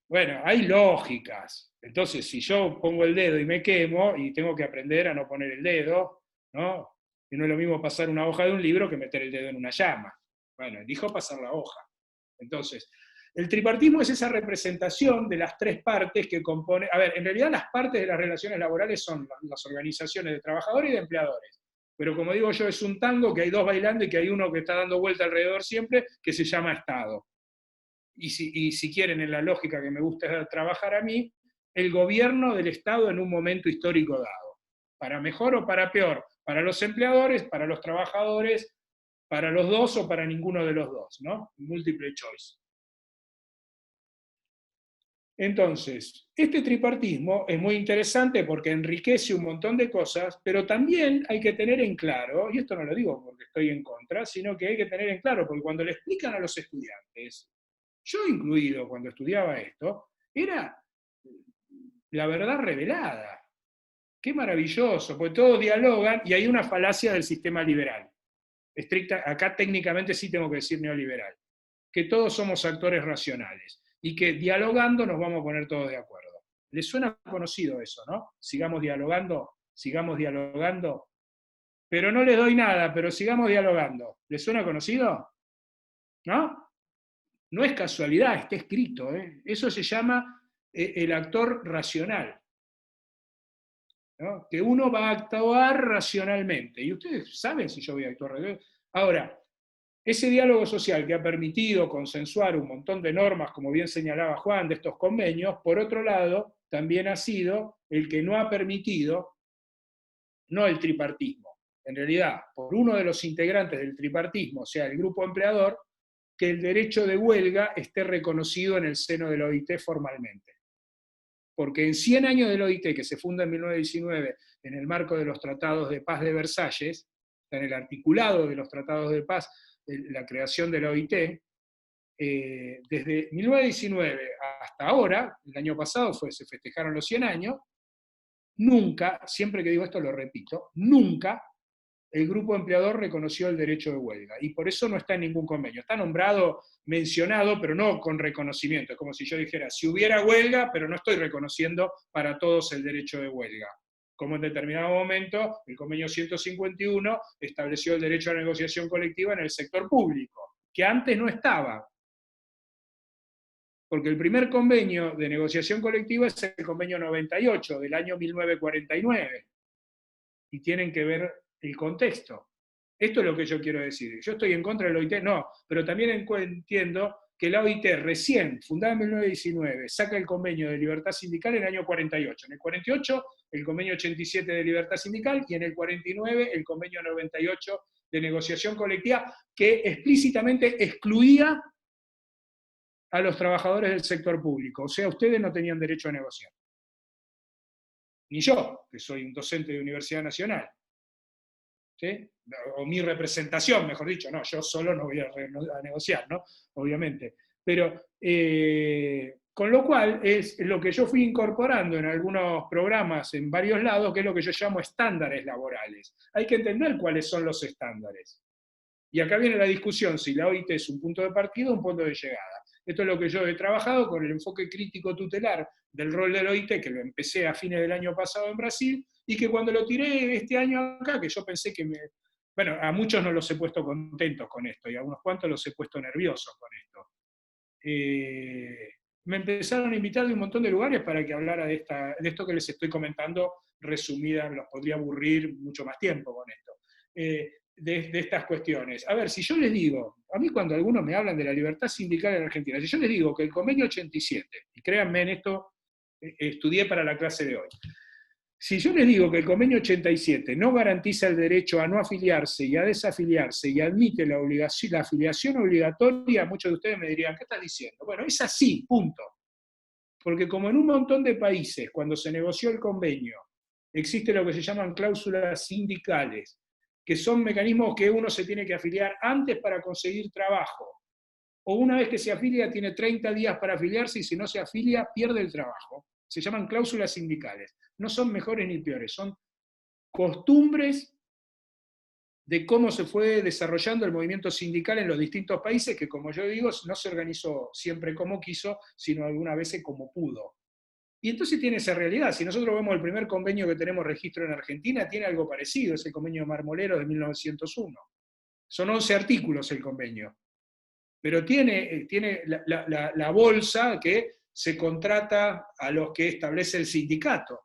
bueno, hay lógicas. Entonces, si yo pongo el dedo y me quemo, y tengo que aprender a no poner el dedo, ¿no? Y no es lo mismo pasar una hoja de un libro que meter el dedo en una llama. Bueno, elijo pasar la hoja. Entonces, el tripartismo es esa representación de las tres partes que compone... A ver, en realidad las partes de las relaciones laborales son las organizaciones de trabajadores y de empleadores. Pero como digo yo, es un tango que hay dos bailando y que hay uno que está dando vuelta alrededor siempre, que se llama Estado. Y si quieren, en la lógica que me gusta trabajar a mí, el gobierno del Estado en un momento histórico dado. Para mejor o para peor. Para los empleadores, para los trabajadores, para los dos o para ninguno de los dos, ¿no? Múltiple choice. Entonces, este tripartismo es muy interesante porque enriquece un montón de cosas, pero también hay que tener en claro, y esto no lo digo porque estoy en contra, sino que hay que tener en claro, porque cuando le explican a los estudiantes, yo incluido cuando estudiaba esto, era la verdad revelada. Qué maravilloso, porque todos dialogan y hay una falacia del sistema liberal. Acá técnicamente sí tengo que decir neoliberal, que todos somos actores racionales y que dialogando nos vamos a poner todos de acuerdo. ¿Les suena conocido eso, no? Sigamos dialogando, pero no les doy nada, pero sigamos dialogando. ¿Les suena conocido? ¿no? No es casualidad, está escrito. Eso se llama el actor racional, ¿no? Que uno va a actuar racionalmente. Y ustedes saben si yo voy a actuar racionalmente. Ahora, ese diálogo social que ha permitido consensuar un montón de normas, como bien señalaba Juan, de estos convenios, por otro lado, también ha sido el que no ha permitido, no el tripartismo, en realidad, por uno de los integrantes del tripartismo, o sea, el grupo empleador, que el derecho de huelga esté reconocido en el seno de la OIT formalmente. Porque en 100 años de la OIT, que se funda en 1919 en el marco de los tratados de paz de Versalles, en el articulado de los tratados de paz, la creación de la OIT, desde 1919 hasta ahora, el año pasado se festejaron los 100 años, nunca, siempre que digo esto lo repito, nunca el grupo empleador reconoció el derecho de huelga, y por eso no está en ningún convenio. Está nombrado, mencionado, pero no con reconocimiento. Es como si yo dijera, si hubiera huelga, pero no estoy reconociendo para todos el derecho de huelga. Como en determinado momento, el convenio 151 estableció el derecho a la negociación colectiva en el sector público, que antes no estaba. Porque el primer convenio de negociación colectiva es el convenio 98 del año 1949, y tienen que ver el contexto. Esto es lo que yo quiero decir. Yo estoy en contra de la OIT, no, pero también entiendo que la OIT recién, fundada en 1919, saca el convenio de libertad sindical en el año 48. En el 48, el convenio 87 de libertad sindical, y en el 49, el convenio 98 de negociación colectiva, que explícitamente excluía a los trabajadores del sector público. O sea, ustedes no tenían derecho a negociar. Ni yo, que soy un docente de Universidad Nacional. ¿Sí? O mi representación, mejor dicho, no, yo solo no voy a negociar, ¿no? Obviamente. Pero, con lo cual, es lo que yo fui incorporando en algunos programas en varios lados, que es lo que yo llamo estándares laborales. Hay que entender cuáles son los estándares. Y acá viene la discusión si la OIT es un punto de partida o un punto de llegada. Esto es lo que yo he trabajado con el enfoque crítico tutelar del rol de la OIT, que lo empecé a fines del año pasado en Brasil, y que cuando lo tiré este año acá, que yo pensé que bueno, a muchos no los he puesto contentos con esto, y a unos cuantos los he puesto nerviosos con esto. Me empezaron a invitar de un montón de lugares para que hablara de esto que les estoy comentando, resumida, los podría aburrir mucho más tiempo con esto. De estas cuestiones. A ver, si yo les digo, a mí cuando algunos me hablan de la libertad sindical en Argentina, si yo les digo que el convenio 87, y créanme en esto, estudié para la clase de hoy, si yo les digo que el convenio 87 no garantiza el derecho a no afiliarse y a desafiliarse y admite la afiliación obligatoria, muchos de ustedes me dirían, ¿qué estás diciendo? Bueno, es así, punto. Porque como en un montón de países, cuando se negoció el convenio, existe lo que se llaman cláusulas sindicales, que son mecanismos que uno se tiene que afiliar antes para conseguir trabajo, o una vez que se afilia tiene 30 días para afiliarse, y si no se afilia pierde el trabajo. Se llaman cláusulas sindicales. No son mejores ni peores, son costumbres de cómo se fue desarrollando el movimiento sindical en los distintos países, que como yo digo, no se organizó siempre como quiso, sino algunas veces como pudo. Y entonces tiene esa realidad. Si nosotros vemos el primer convenio que tenemos registro en Argentina, tiene algo parecido, es el convenio Marmolero de 1901. Son 11 artículos el convenio. Pero tiene la bolsa que se contrata a los que establece el sindicato.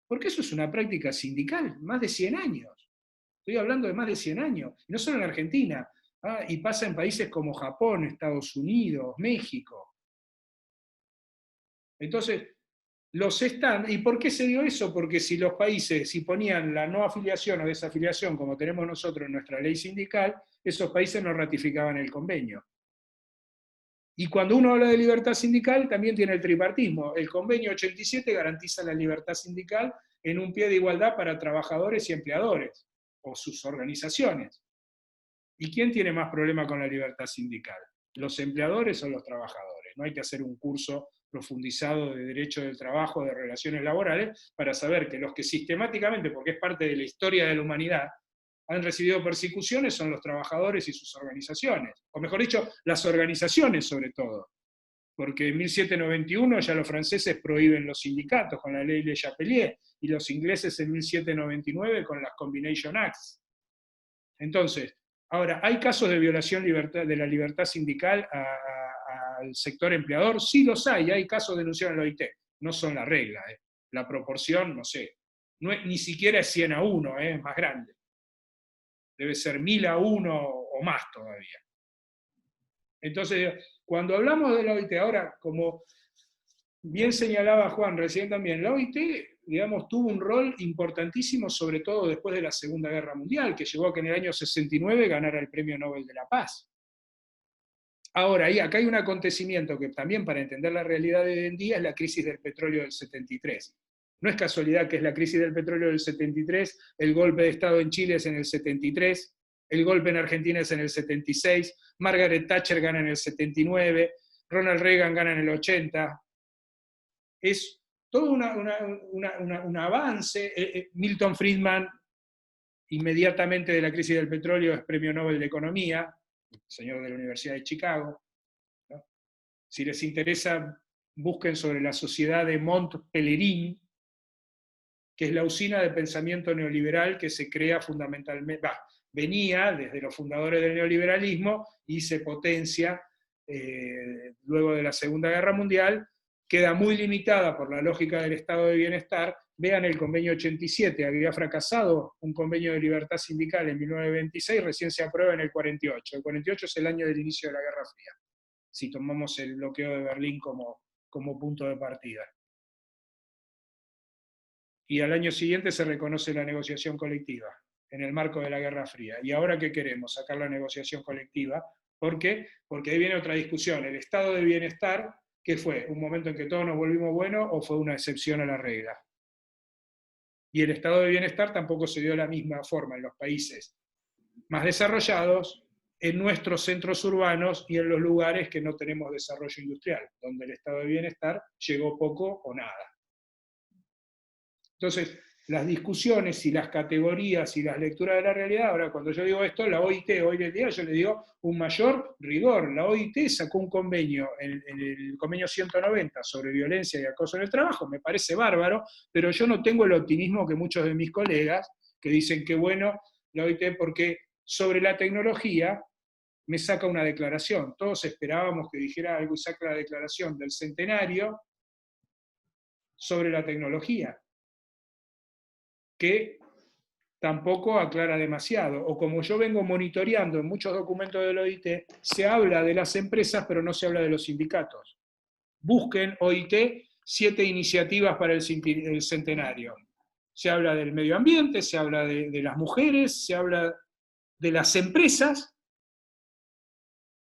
Porque eso es una práctica sindical, más de 100 años. Estoy hablando de más de 100 años. Y no solo en Argentina, y pasa en países como Japón, Estados Unidos, México. Entonces, ¿y por qué se dio eso? Porque si los países, si ponían la no afiliación o desafiliación, como tenemos nosotros en nuestra ley sindical, esos países no ratificaban el convenio. Y cuando uno habla de libertad sindical, también tiene el tripartismo. El convenio 87 garantiza la libertad sindical en un pie de igualdad para trabajadores y empleadores, o sus organizaciones. ¿Y quién tiene más problema con la libertad sindical? ¿Los empleadores o los trabajadores? No hay que hacer un curso profundizado de derecho del trabajo, de relaciones laborales, para saber que los que sistemáticamente, porque es parte de la historia de la humanidad, han recibido persecuciones son los trabajadores y sus organizaciones. O mejor dicho, las organizaciones sobre todo. Porque en 1791 ya los franceses prohíben los sindicatos con la ley Le Chapelier, y los ingleses en 1799 con las Combination Acts. Entonces, Ahora, ¿hay casos de violación de la libertad sindical al sector empleador? Sí los hay casos denunciados en la OIT, no son la regla. La proporción, no sé, ni siquiera es 100 a 1, es más grande. Debe ser 1000 a 1 o más todavía. Entonces, cuando hablamos de la OIT, ahora, como bien señalaba Juan recién también, la OIT, digamos, tuvo un rol importantísimo, sobre todo después de la Segunda Guerra Mundial, que llevó a que en el año 69 ganara el Premio Nobel de la Paz. Ahora, acá hay un acontecimiento que también para entender la realidad de hoy en día es la crisis del petróleo del 73. No es casualidad que es la crisis del petróleo del 73, el golpe de Estado en Chile es en el 73, el golpe en Argentina es en el 76, Margaret Thatcher gana en el 79, Ronald Reagan gana en el 80. Es todo un avance. Milton Friedman, inmediatamente de la crisis del petróleo, es Premio Nobel de Economía, señor de la Universidad de Chicago. ¿No? Si les interesa, busquen sobre la sociedad de Mont Pelerin, que es la usina de pensamiento neoliberal que se crea fundamentalmente, venía desde los fundadores del neoliberalismo y se potencia luego de la Segunda Guerra Mundial, queda muy limitada por la lógica del estado de bienestar. Vean el convenio 87, había fracasado un convenio de libertad sindical en 1926, recién se aprueba en el 48. El 48 es el año del inicio de la Guerra Fría, si tomamos el bloqueo de Berlín como punto de partida. Y al año siguiente se reconoce la negociación colectiva, en el marco de la Guerra Fría. ¿Y ahora qué queremos? Sacar la negociación colectiva. ¿Por qué? Porque ahí viene otra discusión. El estado de bienestar, ¿qué fue? ¿Un momento en que todos nos volvimos buenos o fue una excepción a la regla? Y el estado de bienestar tampoco se dio de la misma forma en los países más desarrollados, en nuestros centros urbanos y en los lugares que no tenemos desarrollo industrial, donde el estado de bienestar llegó poco o nada. Entonces, las discusiones y las categorías y las lecturas de la realidad, ahora cuando yo digo esto, la OIT hoy en día yo le digo un mayor rigor. La OIT sacó un convenio, en el convenio 190 sobre violencia y acoso en el trabajo, me parece bárbaro, pero yo no tengo el optimismo que muchos de mis colegas, que dicen que bueno, la OIT, porque sobre la tecnología me saca una declaración. Todos esperábamos que dijera algo y saca la declaración del centenario sobre la tecnología, que tampoco aclara demasiado. O como yo vengo monitoreando en muchos documentos del OIT, se habla de las empresas, pero no se habla de los sindicatos. Busquen OIT 7 iniciativas para el centenario. Se habla del medio ambiente, se habla de las mujeres, se habla de las empresas,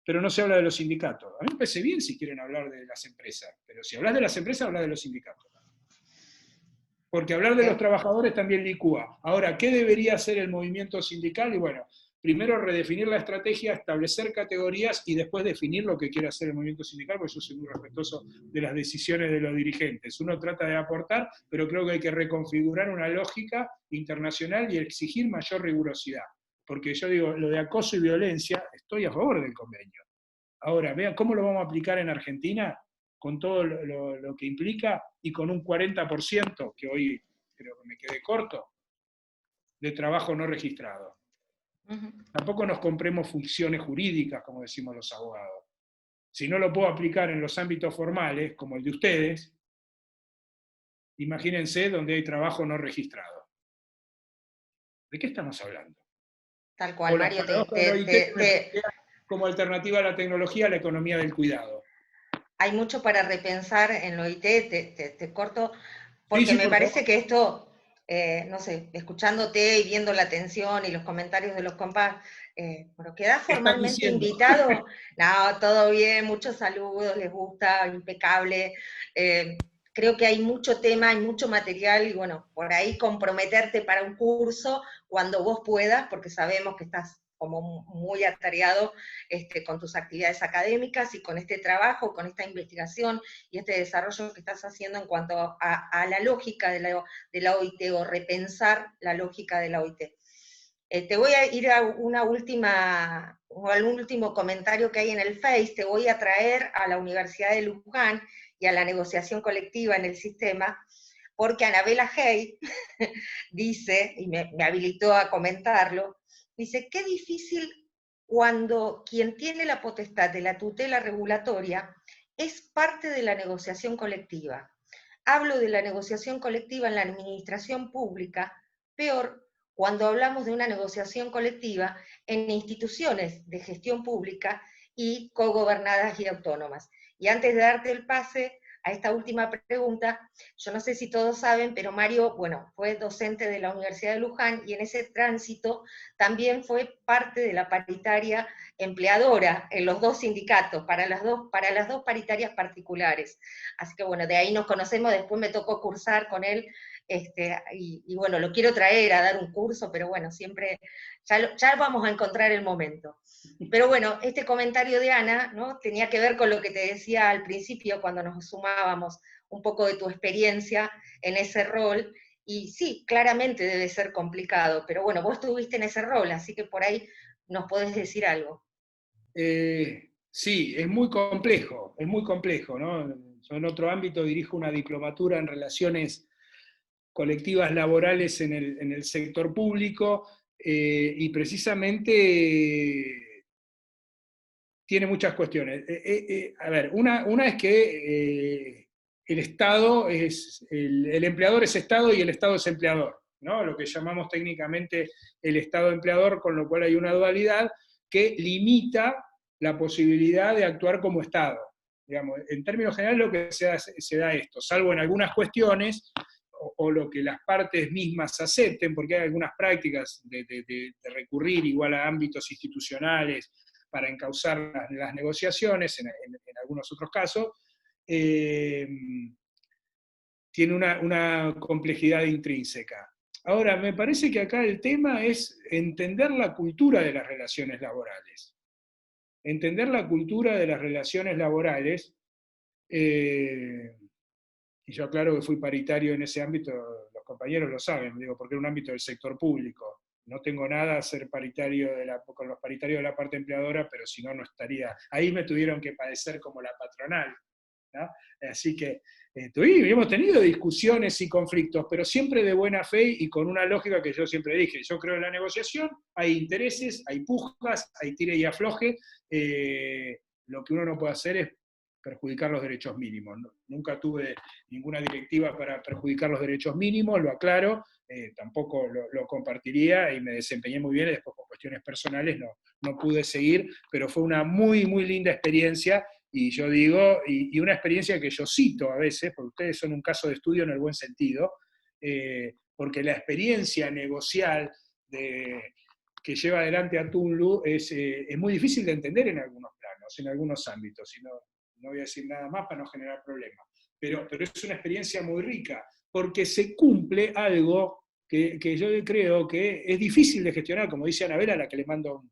pero no se habla de los sindicatos. A mí me parece bien si quieren hablar de las empresas, pero si hablas de las empresas, hablas de los sindicatos. Porque hablar de los trabajadores también licúa. Ahora, ¿qué debería hacer el movimiento sindical? Y bueno, primero redefinir la estrategia, establecer categorías y después definir lo que quiere hacer el movimiento sindical, porque yo soy muy respetuoso de las decisiones de los dirigentes. Uno trata de aportar, pero creo que hay que reconfigurar una lógica internacional y exigir mayor rigurosidad. Porque yo digo, lo de acoso y violencia, estoy a favor del convenio. Ahora, vean cómo lo vamos a aplicar en Argentina, con todo lo que implica, y con un 40%, que hoy creo que me quedé corto, de trabajo no registrado. Tampoco nos compremos funciones jurídicas, como decimos los abogados. Si no lo puedo aplicar en los ámbitos formales, como el de ustedes, imagínense donde hay trabajo no registrado. ¿De qué estamos hablando? Tal cual, Mario, como alternativa a la tecnología, la economía del cuidado. Hay mucho para repensar en lo OIT, te corto, porque sí, me parece que esto, no sé, escuchándote y viendo la atención y los comentarios de los compas, bueno, quedás formalmente invitado. No, todo bien, muchos saludos, les gusta, impecable. Creo que hay mucho tema, hay mucho material, y bueno, por ahí comprometerte para un curso cuando vos puedas, porque sabemos que estás como muy atareado con tus actividades académicas y con este trabajo, con esta investigación y este desarrollo que estás haciendo en cuanto a la lógica de la OIT, o repensar la lógica de la OIT. Te voy a ir a algún último comentario que hay en el Face. Te voy a traer a la Universidad de Luján y a la negociación colectiva en el sistema, porque Anabela Hey dice, y me habilitó a comentarlo, dice, qué difícil cuando quien tiene la potestad de la tutela regulatoria es parte de la negociación colectiva. Hablo de la negociación colectiva en la administración pública, peor cuando hablamos de una negociación colectiva en instituciones de gestión pública y cogobernadas y autónomas. Y antes de darte el pase a esta última pregunta, yo no sé si todos saben, pero Mario, bueno, fue docente de la Universidad de Luján y en ese tránsito también fue parte de la paritaria empleadora en los dos sindicatos, para las dos paritarias particulares. Así que bueno, de ahí nos conocemos, después me tocó cursar con él, y bueno, lo quiero traer a dar un curso, pero bueno, siempre, ya vamos a encontrar el momento. Pero bueno, este comentario de Ana, ¿no?, tenía que ver con lo que te decía al principio cuando nos sumábamos, un poco de tu experiencia en ese rol, y sí, claramente debe ser complicado, pero bueno, vos estuviste en ese rol, así que por ahí nos podés decir algo. Sí, es muy complejo, ¿no? Yo en otro ámbito dirijo una diplomatura en relaciones colectivas laborales en el sector público, y precisamente tiene muchas cuestiones. A ver, una es que el Estado el empleador es Estado y el Estado es empleador, ¿no? Lo que llamamos técnicamente el Estado empleador, con lo cual hay una dualidad que limita la posibilidad de actuar como Estado. Digamos, en términos generales lo que se da esto, salvo en algunas cuestiones, o lo que las partes mismas acepten, porque hay algunas prácticas de recurrir igual a ámbitos institucionales para encauzar las negociaciones, en algunos otros casos, tiene una complejidad intrínseca. Ahora, me parece que acá el tema es entender la cultura de las relaciones laborales. Entender la cultura de las relaciones laborales, y yo aclaro que fui paritario en ese ámbito, los compañeros lo saben, digo, porque era un ámbito del sector público. No tengo nada a ser paritario con los paritarios de la parte empleadora, pero si no, no estaría. Ahí me tuvieron que padecer como la patronal, ¿no? Así que hemos tenido discusiones y conflictos, pero siempre de buena fe y con una lógica que yo siempre dije. Yo creo en la negociación, hay intereses, hay pujas, hay tire y afloje. Lo que uno no puede hacer es perjudicar los derechos mínimos. Nunca tuve ninguna directiva para perjudicar los derechos mínimos, lo aclaro, tampoco lo compartiría y me desempeñé muy bien, y después por cuestiones personales no pude seguir, pero fue una muy, muy linda experiencia, y yo digo, y una experiencia que yo cito a veces, porque ustedes son un caso de estudio en el buen sentido, porque la experiencia negocial que lleva adelante a Tunlu es muy difícil de entender en algunos planos, en algunos ámbitos, y no voy a decir nada más para no generar problemas. Pero es una experiencia muy rica, porque se cumple algo que yo creo que es difícil de gestionar, como dice Anabela, a la que le mando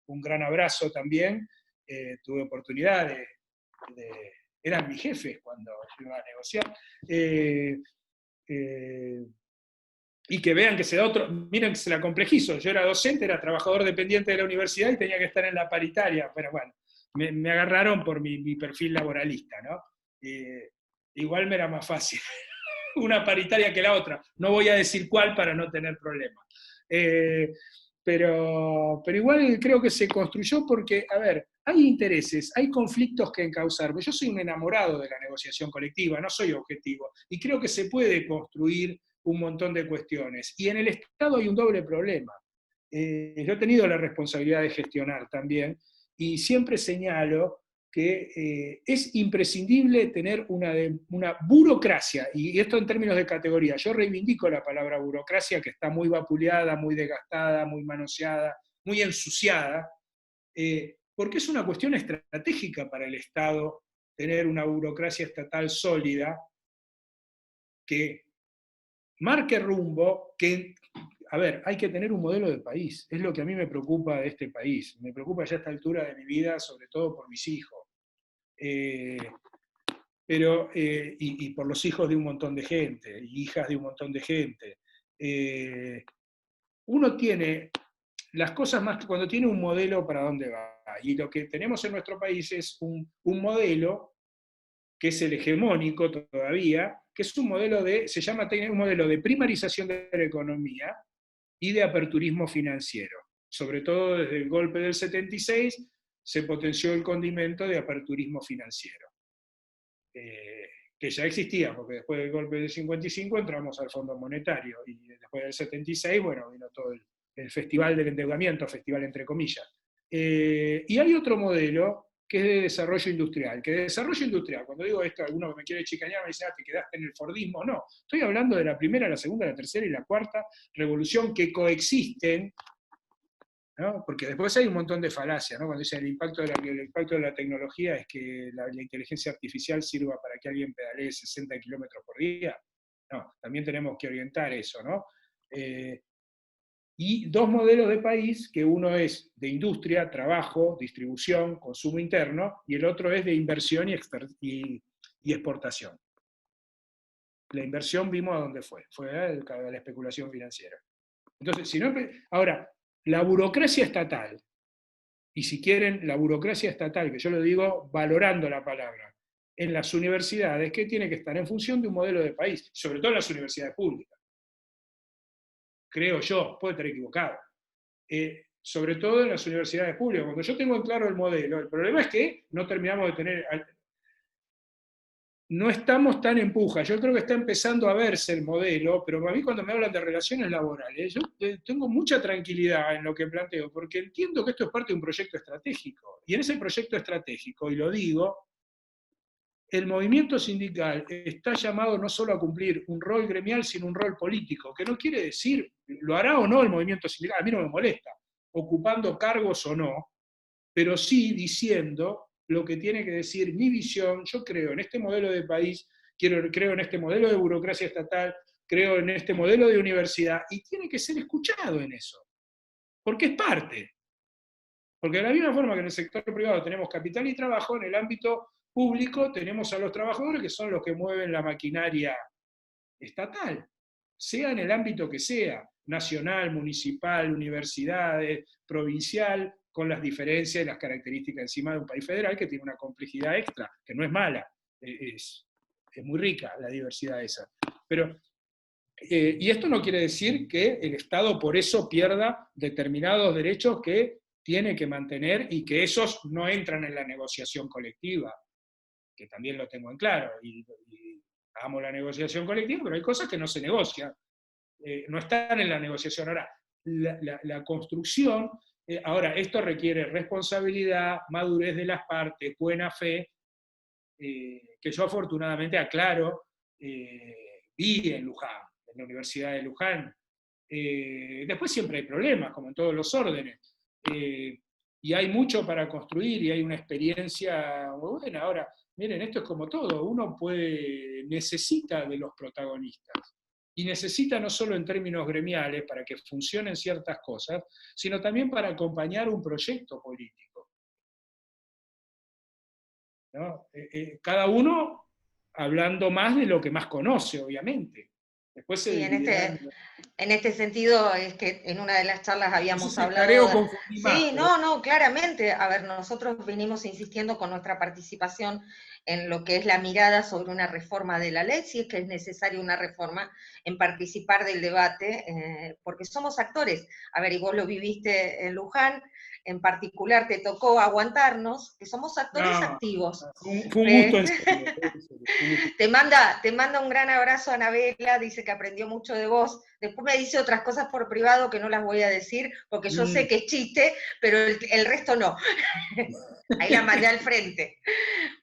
un gran abrazo también. Tuve oportunidad eran mis jefes cuando yo iba a negociar, y que vean que se da otro, miren que se la complejizo, yo era docente, era trabajador dependiente de la universidad y tenía que estar en la paritaria, pero bueno, me agarraron por mi perfil laboralista, ¿no? Igual me era más fácil una paritaria que la otra, no voy a decir cuál para no tener problemas. Pero igual creo que se construyó porque, a ver, hay intereses, hay conflictos que encauzar. Yo soy un enamorado de la negociación colectiva, no soy objetivo, y creo que se puede construir un montón de cuestiones. Y en el Estado hay un doble problema. Yo he tenido la responsabilidad de gestionar también, y siempre señalo que es imprescindible tener una burocracia, y esto en términos de categoría. Yo reivindico la palabra burocracia, que está muy vapuleada, muy desgastada, muy manoseada, muy ensuciada, porque es una cuestión estratégica para el Estado tener una burocracia estatal sólida que marque rumbo, que, a ver, hay que tener un modelo de país, es lo que a mí me preocupa de este país, me preocupa ya a esta altura de mi vida, sobre todo por mis hijos, y por los hijos de un montón de gente, y hijas de un montón de gente. Uno tiene las cosas más que cuando tiene un modelo para dónde va, y lo que tenemos en nuestro país es un modelo que es el hegemónico todavía, que es un modelo un modelo de primarización de la economía y de aperturismo financiero. sobre todo desde el golpe del 76, se potenció el condimento de aperturismo financiero, que ya existía, porque después del golpe del 55 entramos al Fondo Monetario, y después del 76, bueno, vino todo el festival del endeudamiento, festival entre comillas. Y hay otro modelo que es de desarrollo industrial, que de desarrollo industrial, cuando digo esto, alguno que me quiere chicanear me dice, te quedaste en el fordismo, no, estoy hablando de la primera, la segunda, la tercera y la cuarta revolución que coexisten, ¿no? Porque después hay un montón de falacias, ¿no? Cuando dicen el impacto de la tecnología es que la inteligencia artificial sirva para que alguien pedalee 60 kilómetros por día. No, también tenemos que orientar eso, ¿no? Y dos modelos de país, que uno es de industria, trabajo, distribución, consumo interno, y el otro es de inversión y exportación. La inversión vimos a dónde fue a la especulación financiera. Entonces, si no, ahora, la burocracia estatal, y si quieren, la burocracia estatal, que yo lo digo valorando la palabra, en las universidades, que tiene que estar en función de un modelo de país, sobre todo en las universidades públicas. Creo yo, puedo estar equivocado. Sobre todo en las universidades públicas. Cuando yo tengo en claro el modelo, el problema es que no terminamos de tener... No estamos tan en puja. Yo creo que está empezando a verse el modelo, pero a mí cuando me hablan de relaciones laborales, yo tengo mucha tranquilidad en lo que planteo, porque entiendo que esto es parte de un proyecto estratégico. Y en ese proyecto estratégico, y lo digo, el movimiento sindical está llamado no solo a cumplir un rol gremial, sino un rol político, que no quiere decir, lo hará o no el movimiento sindical, a mí no me molesta, ocupando cargos o no, pero sí diciendo lo que tiene que decir mi visión. Yo creo en este modelo de país, creo en este modelo de burocracia estatal, creo en este modelo de universidad, y tiene que ser escuchado en eso, porque es parte. Porque de la misma forma que en el sector privado tenemos capital y trabajo, en el ámbito público tenemos a los trabajadores que son los que mueven la maquinaria estatal, sea en el ámbito que sea, nacional, municipal, universidades, provincial, con las diferencias y las características encima de un país federal que tiene una complejidad extra, que no es mala, es muy rica la diversidad esa. Pero, y esto no quiere decir que el Estado por eso pierda determinados derechos que tiene que mantener y que esos no entran en la negociación colectiva, que también lo tengo en claro, y amo la negociación colectiva, pero hay cosas que no se negocian, no están en la negociación. Ahora, la construcción, ahora, esto requiere responsabilidad, madurez de las partes, buena fe, que yo afortunadamente aclaro, vi en Luján, en la Universidad de Luján. Después siempre hay problemas, como en todos los órdenes, y hay mucho para construir, y hay una experiencia muy buena. Ahora, miren, esto es como todo, uno necesita de los protagonistas, y necesita no solo en términos gremiales para que funcionen ciertas cosas, sino también para acompañar un proyecto político, ¿no? Cada uno hablando más de lo que más conoce, obviamente. Después se sí, en este sentido es que en una de las charlas habíamos hablado... Sí, no, claramente. A ver, nosotros venimos insistiendo con nuestra participación en lo que es la mirada sobre una reforma de la ley, si es que es necesaria una reforma, en participar del debate, porque somos actores. A ver, y vos lo viviste en Luján, en particular te tocó aguantarnos, que somos actores activos. Fue un gusto en serio. Te manda un gran abrazo a Anabela, dice que aprendió mucho de vos. Después me dice otras cosas por privado que no las voy a decir, porque yo sé que es chiste, pero el resto no. Ahí la mandé al frente.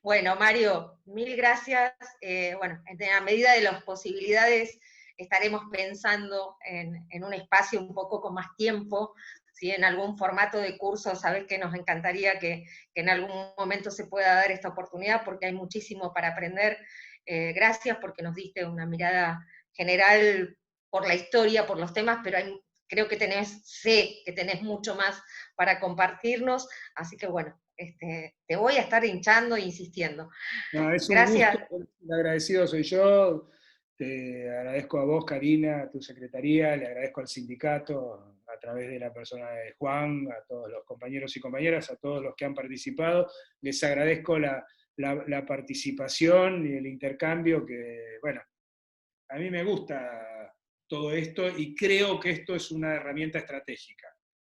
Bueno, Mario, mil gracias. Bueno, a medida de las posibilidades estaremos pensando en un espacio un poco con más tiempo, ¿sí? En algún formato de curso. Sabés que nos encantaría que en algún momento se pueda dar esta oportunidad, porque hay muchísimo para aprender. Gracias porque nos diste una mirada general por la historia, por los temas, pero creo que sé que tenés mucho más para compartirnos, así que bueno, te voy a estar hinchando e insistiendo. No, es Gracias. Un gusto, el agradecido soy yo, te agradezco a vos, Karina, a tu secretaría, le agradezco al sindicato, a través de la persona de Juan, a todos los compañeros y compañeras, a todos los que han participado, les agradezco la participación y el intercambio, que, bueno, a mí me gusta todo esto y creo que esto es una herramienta estratégica.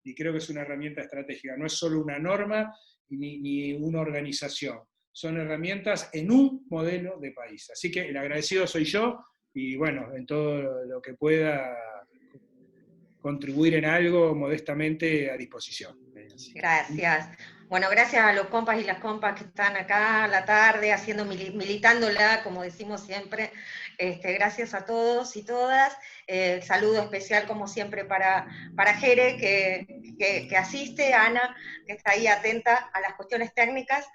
y creo que es una herramienta estratégica. No es solo una norma ni una organización, son herramientas en un modelo de país. Así que el agradecido soy yo, y bueno, en todo lo que pueda contribuir en algo, modestamente a disposición. Gracias. Bueno, gracias a los compas y las compas que están acá a la tarde, militándola, como decimos siempre. Gracias a todos y todas. Saludo especial, como siempre, para Jere, que asiste, a Ana, que está ahí atenta a las cuestiones técnicas,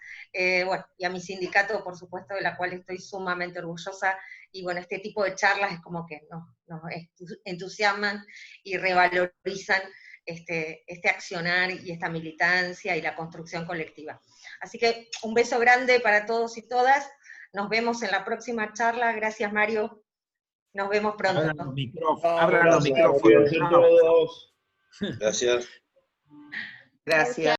bueno, y a mi sindicato, por supuesto, de la cual estoy sumamente orgullosa. Y bueno, este tipo de charlas es como que nos entusiasman y revalorizan este accionar y esta militancia y la construcción colectiva. Así que un beso grande para todos y todas. Nos vemos en la próxima charla. Gracias, Mario. Nos vemos pronto. Abran los micrófonos. Gracias a todos. Gracias. Gracias.